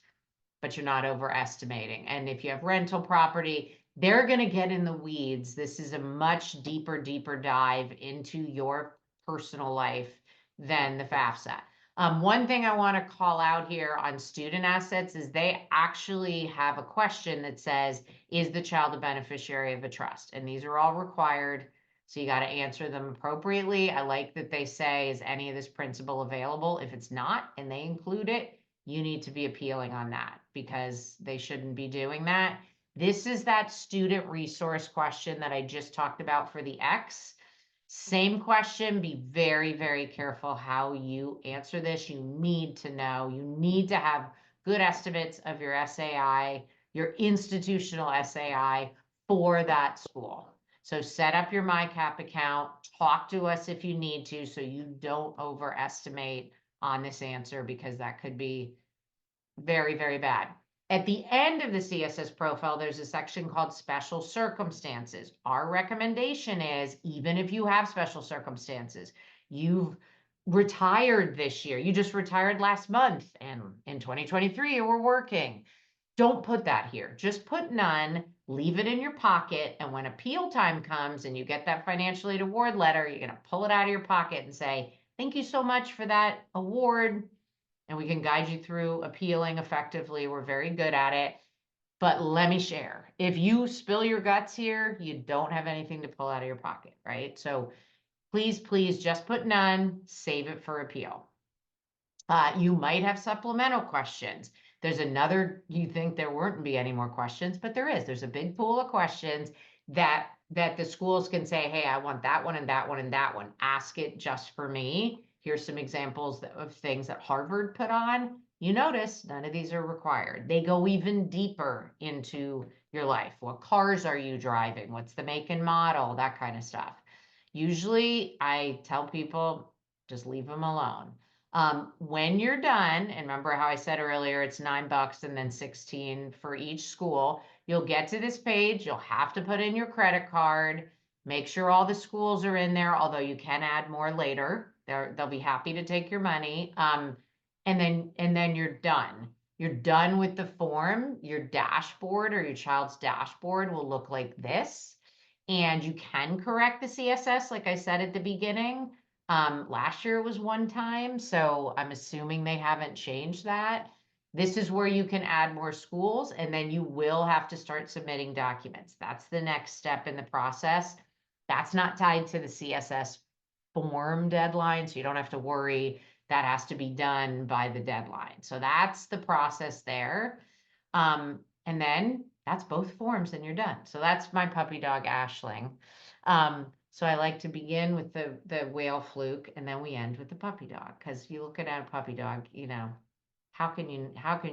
but you're not overestimating. And if you have rental property, they're going to get in the weeds. This is a much deeper dive into your personal life than the FAFSA. One thing I want to call out here on student assets is they actually have a question that says, is the child a beneficiary of a trust? And these are all required, so you got to answer them appropriately. I like that they say, is any of this principal available? If it's not, and they include it, you need to be appealing on that because they shouldn't be doing that. This is that student resource question that I just talked about for the X. Same question, be very, very careful how you answer this. You need to know, you need to have good estimates of your SAI, your institutional SAI for that school. So set up your MyCap account, talk to us if you need to, so you don't overestimate on this answer because that could be very, very bad. At the end of the CSS profile, there's a section called special circumstances. Our recommendation is, even if you have special circumstances, you've retired this year, you just retired last month, and in 2023 you were working, don't put that here. Just put none, leave it in your pocket, and when appeal time comes and you get that financial aid award letter, you're going to pull it out of your pocket and say, thank you so much for that award, and we can guide you through appealing effectively. We're very good at it. But let me share, if you spill your guts here, you don't have anything to pull out of your pocket, right? So please, please just put none, save it for appeal. You might have supplemental questions. There's another, you think there wouldn't be any more questions, but there is. There's a big pool of questions that the schools can say, hey, I want that one and that one and that one. Ask it just for me. Here's some examples of things that Harvard put on. You notice none of these are required. They go even deeper into your life. What cars are you driving? What's the make and model? That kind of stuff. Usually I tell people, just leave them alone. When you're done, and remember how I said earlier, it's $9 and then 16 for each school, you'll get to this page, you'll have to put in your credit card, make sure all the schools are in there, although you can add more later. They'll be happy to take your money. And then you're done. You're done with the form. Your dashboard or your child's dashboard will look like this. And you can correct the CSS, like I said at the beginning. Last year it was one time, so I'm assuming they haven't changed that. This is where you can add more schools, and then you will have to start submitting documents. That's the next step in the process. That's not tied to the CSS form deadline, so you don't have to worry. That has to be done by the deadline. So that's the process there. And then that's both forms and you're done. So that's my puppy dog, Ashling. So I like to begin with the whale fluke, and then we end with the puppy dog. Because you look at a puppy dog, you know, how can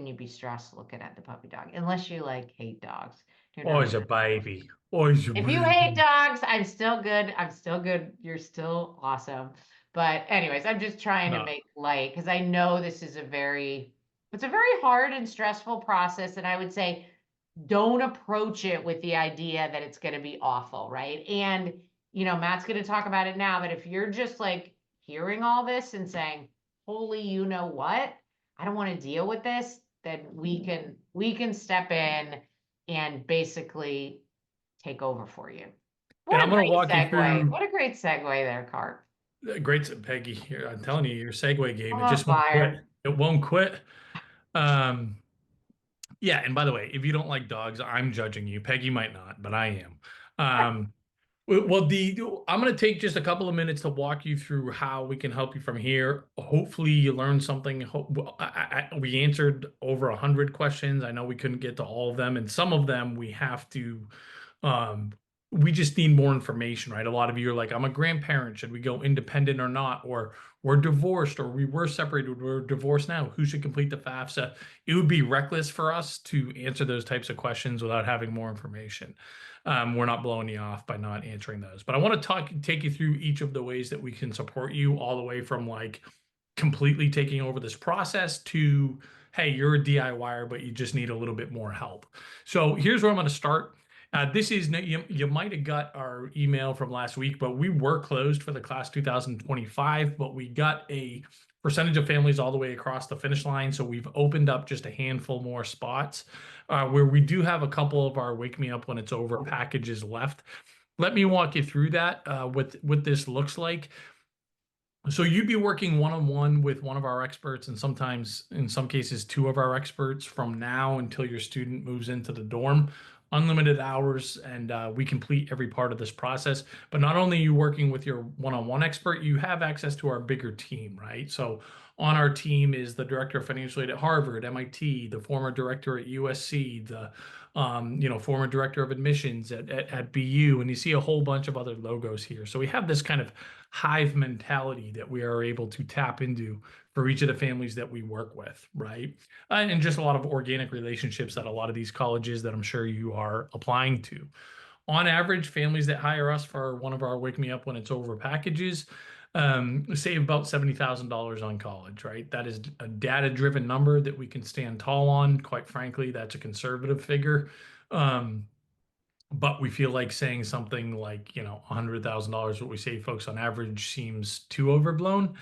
you be stressed looking at the puppy dog? Unless you like hate dogs. You're Oh, not it's a gonna. baby. Oh, it's a If you hate baby. dogs, I'm still good. I'm still good. You're still awesome. But anyways, I'm just trying to No. make light because I know this is it's a very hard and stressful process. And I would say don't approach it with the idea that it's going to be awful, right? And, you know, Matt's going to talk about it now, but if you're just like hearing all this and saying, holy, you know what? I don't want to deal with this, then we can step in and basically take over for you. And What I'm a going to great walk you segue. through What a great segue there, Carp. great, Peggy. I'm telling you, your segue game, I'm it on just won't quit. fire. It won't quit. Um, yeah, and by the way, if you don't like dogs, I'm judging you. Peggy might not, but I am. Um, well, I'm going to take just a couple of minutes to walk you through how we can help you from here. Hopefully, you learned something. We answered over 100 questions. I know we couldn't get to all of them, and some of them we have to. Um, we just need more information, right? A lot of you are like, "I'm a grandparent. Should we go independent or not?" Or we're divorced, or we were separated. We're divorced now. Who should complete the FAFSA? It would be reckless for us to answer those types of questions without having more information. We're not blowing you off by not answering those. But I want to take you through each of the ways that we can support you, all the way from like completely taking over this process to, hey, you're a DIYer, but you just need a little bit more help. So here's where I'm going to start. This is, you might have got our email from last week, but we were closed for the class 2025, but we got a percentage of families all the way across the finish line. So we've opened up just a handful more spots where we do have a couple of our Wake Me Up When It's Over packages left. Let me walk you through that, what this looks like. So you'd be working one-on-one with one of our experts, and sometimes, in some cases, two of our experts from now until your student moves into the dorm. Unlimited hours, and we complete every part of this process. But not only are you working with your one-on-one expert, you have access to our bigger team, right? So on our team is the director of financial aid at Harvard, MIT, the former director at USC, the former director of admissions at BU, and you see a whole bunch of other logos here. So we have this kind of hive mentality that we are able to tap into for each of the families that we work with, right? And just a lot of organic relationships that a lot of these colleges that I'm sure you are applying to. On average, families that hire us for one of our Wake Me Up When It's Over packages save about $70,000 on college, right? That is a data-driven number that we can stand tall on. Quite frankly, that's a conservative figure. Um, but we feel like saying something like, $100,000, what we save folks on average, seems too overblown.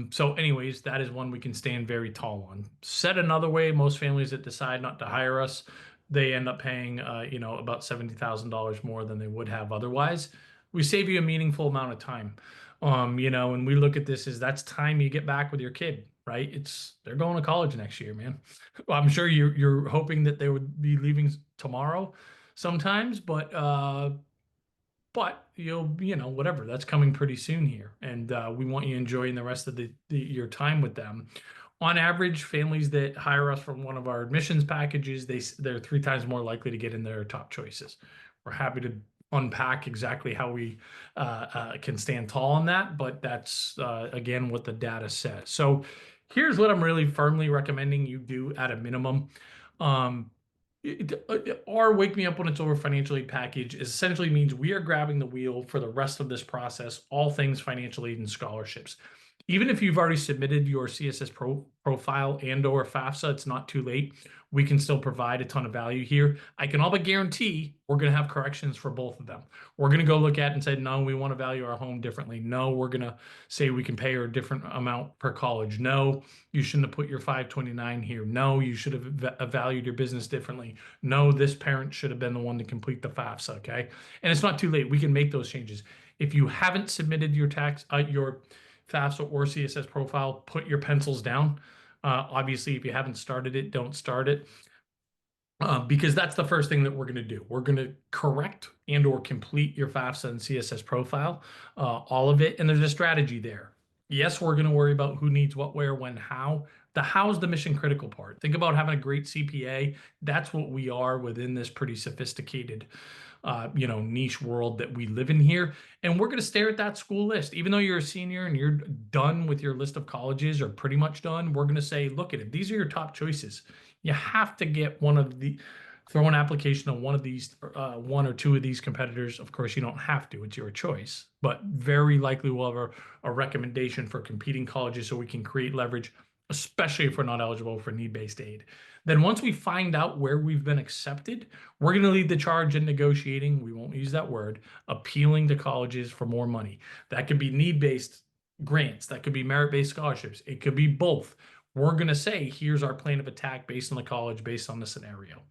So anyways, that is one we can stand very tall on. Said another way, most families that decide not to hire us, they end up paying, about $70,000 more than they would have otherwise. We save you a meaningful amount of time. And we look at this as that's time you get back with your kid, right? They're going to college next year, man. Well, I'm sure you're hoping that they would be leaving tomorrow sometimes, but whatever, that's coming pretty soon here, and we want you enjoying the rest of your time with them. On average, families that hire us from one of our admissions packages, they're three times more likely to get in their top choices. We're happy to unpack exactly how we can stand tall on that, but that's again what the data says. So here's what I'm really firmly recommending you do at a minimum. Um, our Wake Me Up When It's Over financial aid package essentially means we are grabbing the wheel for the rest of this process, all things financial aid and scholarships. Even if you've already submitted your CSS profile and or FAFSA, it's not too late. We can still provide a ton of value here. I can all but guarantee we're going to have corrections for both of them. We're going to go look at and say, no, we want to value our home differently. No, we're going to say we can pay her a different amount per college. No, you shouldn't have put your 529 here. No, you should have valued your business differently. No, this parent should have been the one to complete the FAFSA. Okay, and it's not too late. We can make those changes. If you haven't submitted your FAFSA or CSS profile, put your pencils down. Obviously, if you haven't started it, don't start it. Because that's the first thing that we're going to do. We're going to correct and or complete your FAFSA and CSS profile, all of it. And there's a strategy there. Yes, we're going to worry about who needs what, where, when, how. The how is the mission critical part. Think about having a great CPA. That's what we are within this pretty sophisticated, niche world that we live in here. And we're going to stare at that school list. Even though you're a senior and you're done with your list of colleges or pretty much done, we're going to say, look at it. These are your top choices. You have to get throw an application on one of these, one or two of these competitors. Of course, you don't have to, it's your choice, but very likely we'll have a recommendation for competing colleges so we can create leverage, especially if we're not eligible for need-based aid. Then once we find out where we've been accepted, we're going to lead the charge in negotiating. We won't use that word, appealing to colleges for more money. That could be need-based grants. That could be merit-based scholarships. It could be both. We're going to say, here's our plan of attack based on the college, based on the scenario,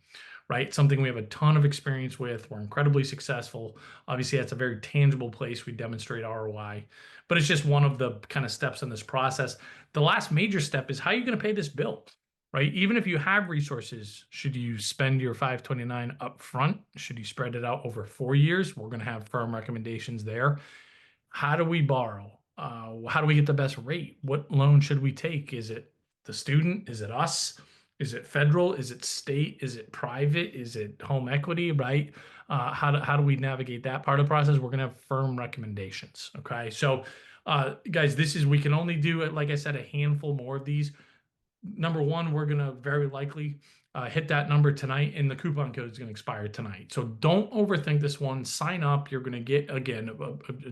right? Something we have a ton of experience with. We're incredibly successful. Obviously, that's a very tangible place we demonstrate ROI, but it's just one of the kind of steps in this process. The last major step is how are you going to pay this bill, right? Even if you have resources, should you spend your 529 up front? Should you spread it out over 4 years? We're going to have firm recommendations there. How do we borrow? How do we get the best rate? What loan should we take? Is it the student? Is it us? Is it federal? Is it state? Is it private? Is it home equity? Right? How do we navigate that part of the process? We're going to have firm recommendations. Okay. So, guys, we can only do it, like I said, a handful more of these. Number one, we're going to very likely hit that number tonight, and the coupon code is going to expire tonight. So don't overthink this one. Sign up. You're going to get, again, a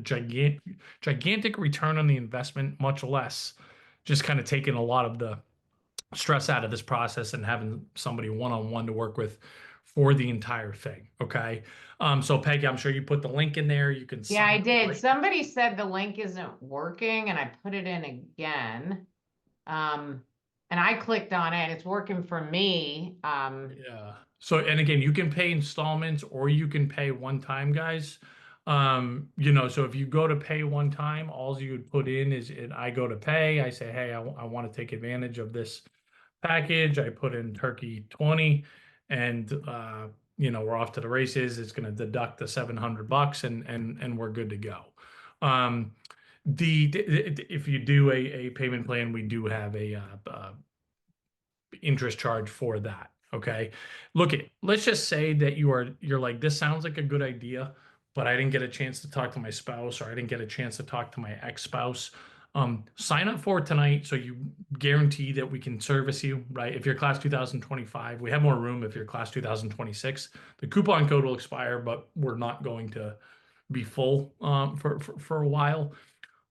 gigantic return on the investment, much less just kind of taking a lot of the stress out of this process and having somebody one-on-one to work with for the entire thing. Okay. So Peggy, I'm sure you put the link in there. You can Yeah, I sign up did. right. Somebody said the link isn't working and I put it in again. Um, and I clicked on it. It's working for me. Yeah. So, and again, you can pay installments or you can pay one time, guys. So if you go to pay one time, all you would put in is, and I go to pay, I say, hey, I want to take advantage of this package. I put in Turkey 20 and we're off to the races. It's going to deduct the 700 bucks and we're good to go. Um, if you do a payment plan, we do have a interest charge for that. Okay. Let's just say that you're like, this sounds like a good idea, but I didn't get a chance to talk to my spouse or I didn't get a chance to talk to my ex-spouse. Sign up for it tonight so you guarantee that we can service you, right? If you're class 2025, we have more room if you're class 2026. The coupon code will expire, but we're not going to be full for a while.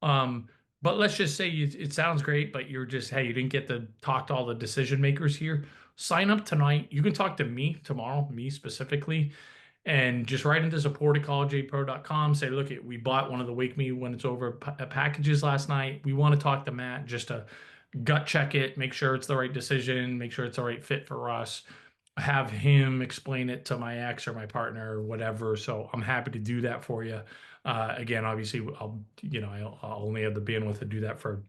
Um, but let's just say it sounds great, but you're just, hey, you didn't get to talk to all the decision makers here. Sign up tonight. You can talk to me tomorrow, me specifically, and just write into support at collegejpro.com. Say, look, we bought one of the Wake Me When It's Over packages last night. We want to talk to Matt just to gut check it, make sure it's the right decision, make sure it's the right fit for us, have him explain it to my ex or my partner or whatever. So I'm happy to do that for you. Again, obviously, I'll only have the bandwidth to do that for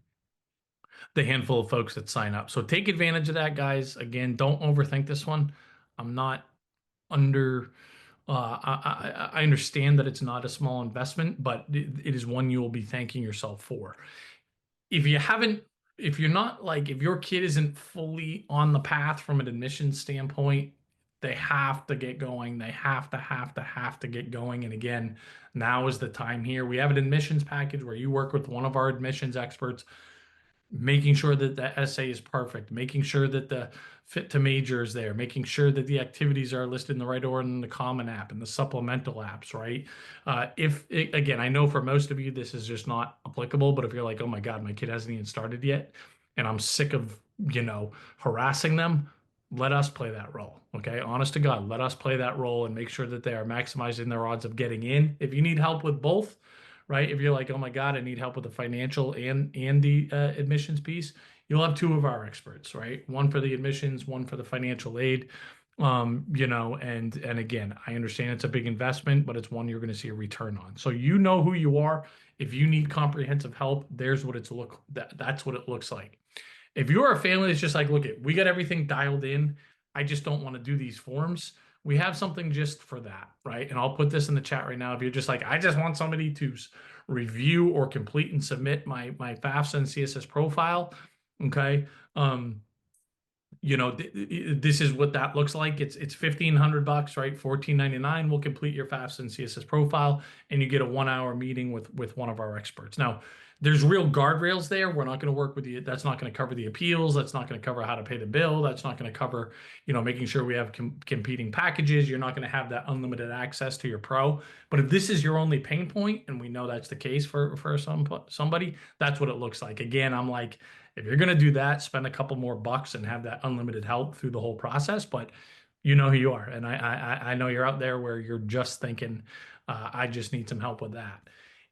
the handful of folks that sign up. So take advantage of that, guys. Again, don't overthink this one. I'm not under. I understand that it's not a small investment, but it is one you will be thanking yourself for. If you haven't, if you're not like, if your kid isn't fully on the path from an admissions standpoint, they have to get going. They have to get going. And again, now is the time here. We have an admissions package where you work with one of our admissions experts, making sure that the essay is perfect, making sure that the fit to major is there, making sure that the activities are listed in the right order in the Common App and the supplemental apps, right? Again, I know for most of you this is just not applicable, but if you're like, oh my God, my kid hasn't even started yet, and I'm sick of harassing them, let us play that role. Okay, honest to God, let us play that role and make sure that they are maximizing their odds of getting in. If you need help with both, right? If you're like, oh my God, I need help with the financial and the admissions piece, you'll have two of our experts, right? One for the admissions, one for the financial aid. And again, I understand it's a big investment, but it's one you're going to see a return on. So you know who you are. If you need comprehensive help, there's what that's what it looks like. If you're a family that's just like, look, we got everything dialed in. I just don't want to do these forms. We have something just for that, right? And I'll put this in the chat right now. If you're just like, I just want somebody to review or complete and submit my FAFSA and CSS profile, okay? This is what that looks like. It's 1,500 bucks, right? 14.99 will complete your FAFSA and CSS profile, and you get a 1 hour meeting with one of our experts. Now, there's real guardrails there. We're not going to work with you. That's not going to cover the appeals. That's not going to cover how to pay the bill. That's not going to cover, making sure we have competing packages. You're not going to have that unlimited access to your pro. But if this is your only pain point, and we know that's the case for somebody, that's what it looks like. Again, I'm like, if you're going to do that, spend a couple more bucks and have that unlimited help through the whole process. But you know who you are. And I know you're out there where you're just thinking, I just need some help with that.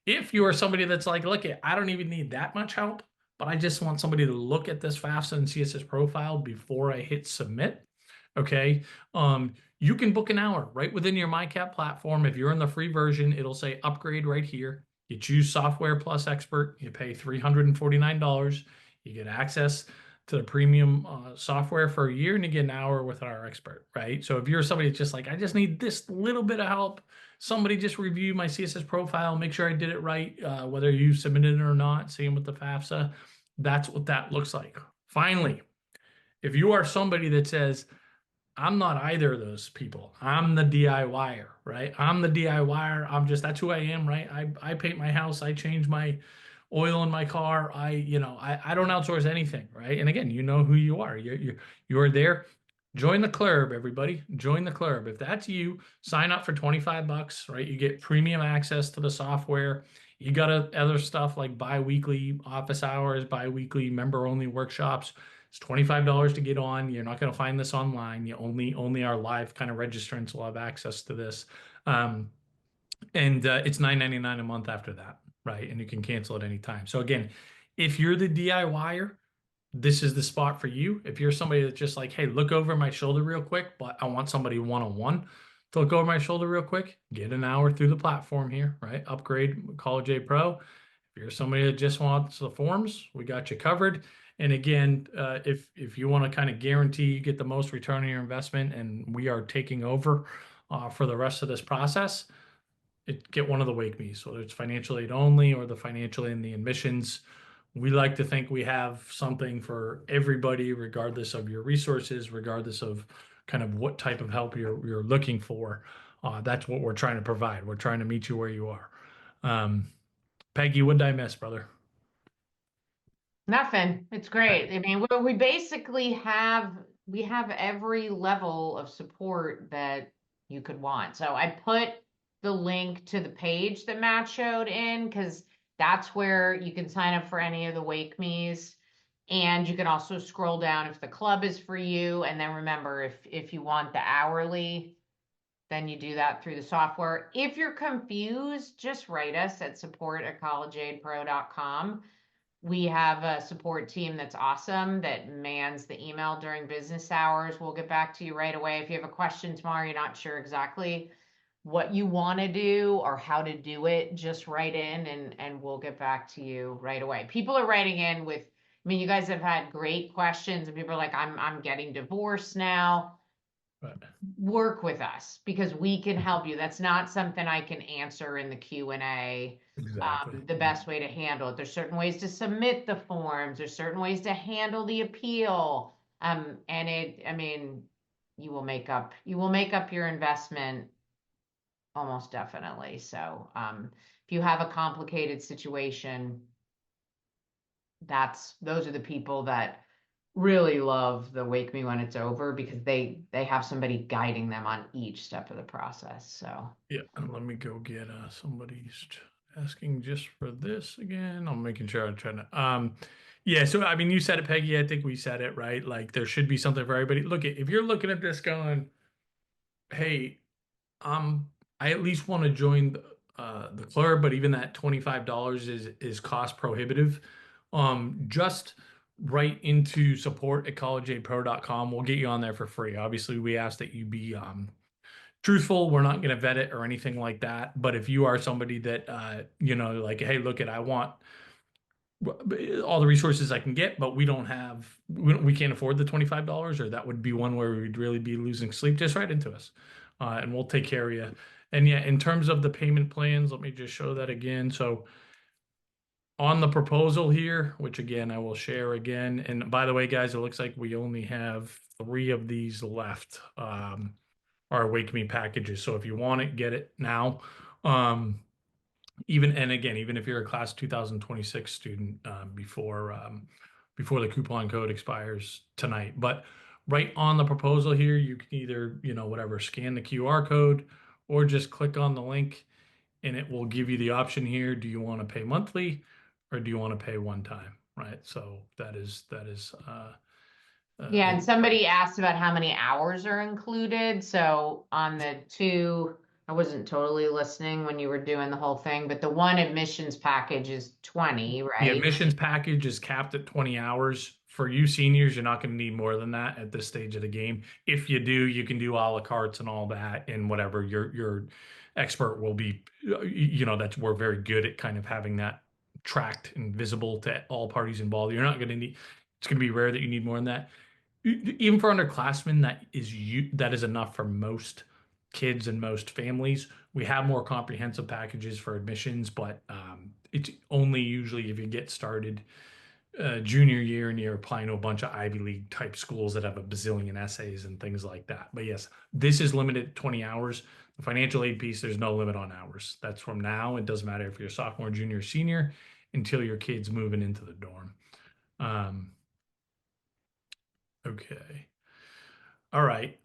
If you are somebody that's like, look, I don't even need that much help, but I just want somebody to look at this FAFSA and CSS profile before I hit submit. Okay. You can book an hour right within your MyCap platform. If you're in the free version, it'll say upgrade right here. You choose Software Plus Expert. You pay $349. You get access to the premium software for a year, and you get an hour with our expert, right? So if you're somebody that's just like, I just need this little bit of help, somebody just review my CSS profile, make sure I did it right, whether you submitted it or not, same with the FAFSA, that's what that looks like. Finally, if you are somebody that says, I'm not either of those people. I'm the DIYer, right? I'm the DIYer. That's who I am, right? I paint my house. I change my oil in my car. I don't outsource anything, right? And again, you know who you are. You're there. Join the club, everybody. Join the club. If that's you, sign up for 25 bucks, right? You get premium access to the software. You got other stuff like bi-weekly office hours, bi-weekly member-only workshops. It's $25 to get on. You're not going to find this online. You only our live kind of registrants will have access to this. And it's $9.99 a month after that, right? And you can cancel at any time. So again, if you're the DIYer, this is the spot for you. If you're somebody that's just like, hey, look over my shoulder real quick, but I want somebody one-on-one, to look over my shoulder real quick, get an hour through the platform here, right? Upgrade College A Pro. If you're somebody that just wants the forms, we got you covered. And again, if you want to kind of guarantee you get the most return on your investment, and we are taking over for the rest of this process, get one of the wake me's, whether it's financial aid only or the financial aid and the admissions. We like to think we have something for everybody, regardless of your resources, regardless of kind of what type of help you're looking for. That's what we're trying to provide. We're trying to meet you where you are. Um, Peggy, what did I miss, brother? Nothing. It's great. I mean, we basically have every level of support that you could want. So I put the link to the page that Matt showed in because that's where you can sign up for any of the Wake Me's. And you can also scroll down if the club is for you. And then remember, if you want the hourly, then you do that through the software. If you're confused, just write us at support@collegeaidpro.com. We have a support team that's awesome that mans the email during business hours. We'll get back to you right away. If you have a question tomorrow, you're not sure exactly what you want to do or how to do it, just write in and we'll get back to you right away. People are writing in with, I mean, you guys have had great questions and people are like, I'm getting divorced now. Right. Work with us because we can help you. That's not something I can answer in the Q&A. Exactly. The best way to handle it. There's certain ways to submit the forms. There's certain ways to handle the appeal. And I mean, you will make up your investment almost definitely. So, if you have a complicated situation, those are the people that really love the Wake Me When It's Over because they have somebody guiding them on each step of the process. So Yeah, and let me go get somebody's asking just for this again. I'm making sure I'm trying to yeah, so I mean you said it, Peggy. I think we said it, right? Like there should be something for everybody. Look, if you're looking at this going, hey, I at least want to join the club, but even that $25 is cost prohibitive. Just write into support at collegeaidpro.com. We'll get you on there for free. Obviously, we ask that you be truthful. We're not going to vet it or anything like that. But if you are somebody that like, hey, look at, I want all the resources I can get, but we don't have, we can't afford the $25, or that would be one where we'd really be losing sleep. Just write into us, and we'll take care of you. And yeah, in terms of the payment plans, let me just show that again. So on the proposal here, which again I will share again. And by the way, guys, it looks like we only have 3 of these left. Our Wake Me packages. So if you want it, get it now. Even if you're a class 2026 student, before the coupon code expires tonight. But right on the proposal here, you can either, whatever, scan the QR code or just click on the link and it will give you the option here. Do you want to pay monthly or do you want to pay one time? Right. So that is yeah, and somebody asked about how many hours are included. So on the two, I wasn't totally listening when you were doing the whole thing, but the one admissions package is 20, the right? admissions package is capped at 20 hours. For you seniors, you're not going to need more than that at this stage of the game. If you do, you can do a la cartes and all that, and whatever your expert will be. That's we're very good at kind of having that tracked and visible to all parties involved. You're not going to need. It's going to be rare that you need more than that. Even for underclassmen, that is enough for most kids and most families. We have more comprehensive packages for admissions, but it's only usually if you get started junior year and you're applying to a bunch of Ivy League type schools that have a bazillion essays and things like that. But yes, this is limited to 20 hours. The financial aid piece, there's no limit on hours. That's from now. It doesn't matter if you're sophomore, junior, senior, until your kid's moving into the dorm. Okay. All right.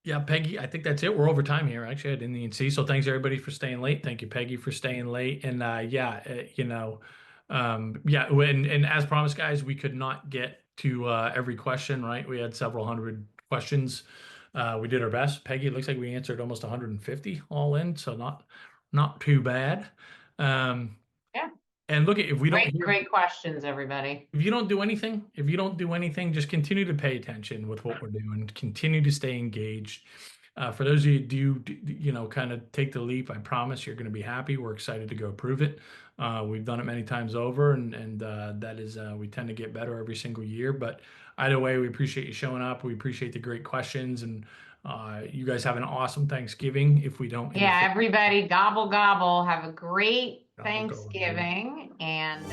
Yeah, Peggy, I think that's it. We're over time here. Actually, I didn't even see. So thanks everybody for staying late. Thank you, Peggy, for staying late. And and as promised, guys, we could not get to every question, right? We had several hundred questions. We did our best. Peggy, it looks like we answered almost 150 all in, so not too bad. Um, Yeah. and look, if we don't Great, hear great questions, everybody. if you don't do anything, just continue to pay attention with what we're doing, continue to stay engaged. For those of you who kind of take the leap, I promise you're going to be happy. We're excited to go prove it. We've done it many times over, and that is we tend to get better every single year. But either way, we appreciate you showing up. We appreciate the great questions, and you guys have an awesome Thanksgiving. If we don't Yeah, interfere, everybody gobble gobble. Have a great I'll go. Thanksgiving and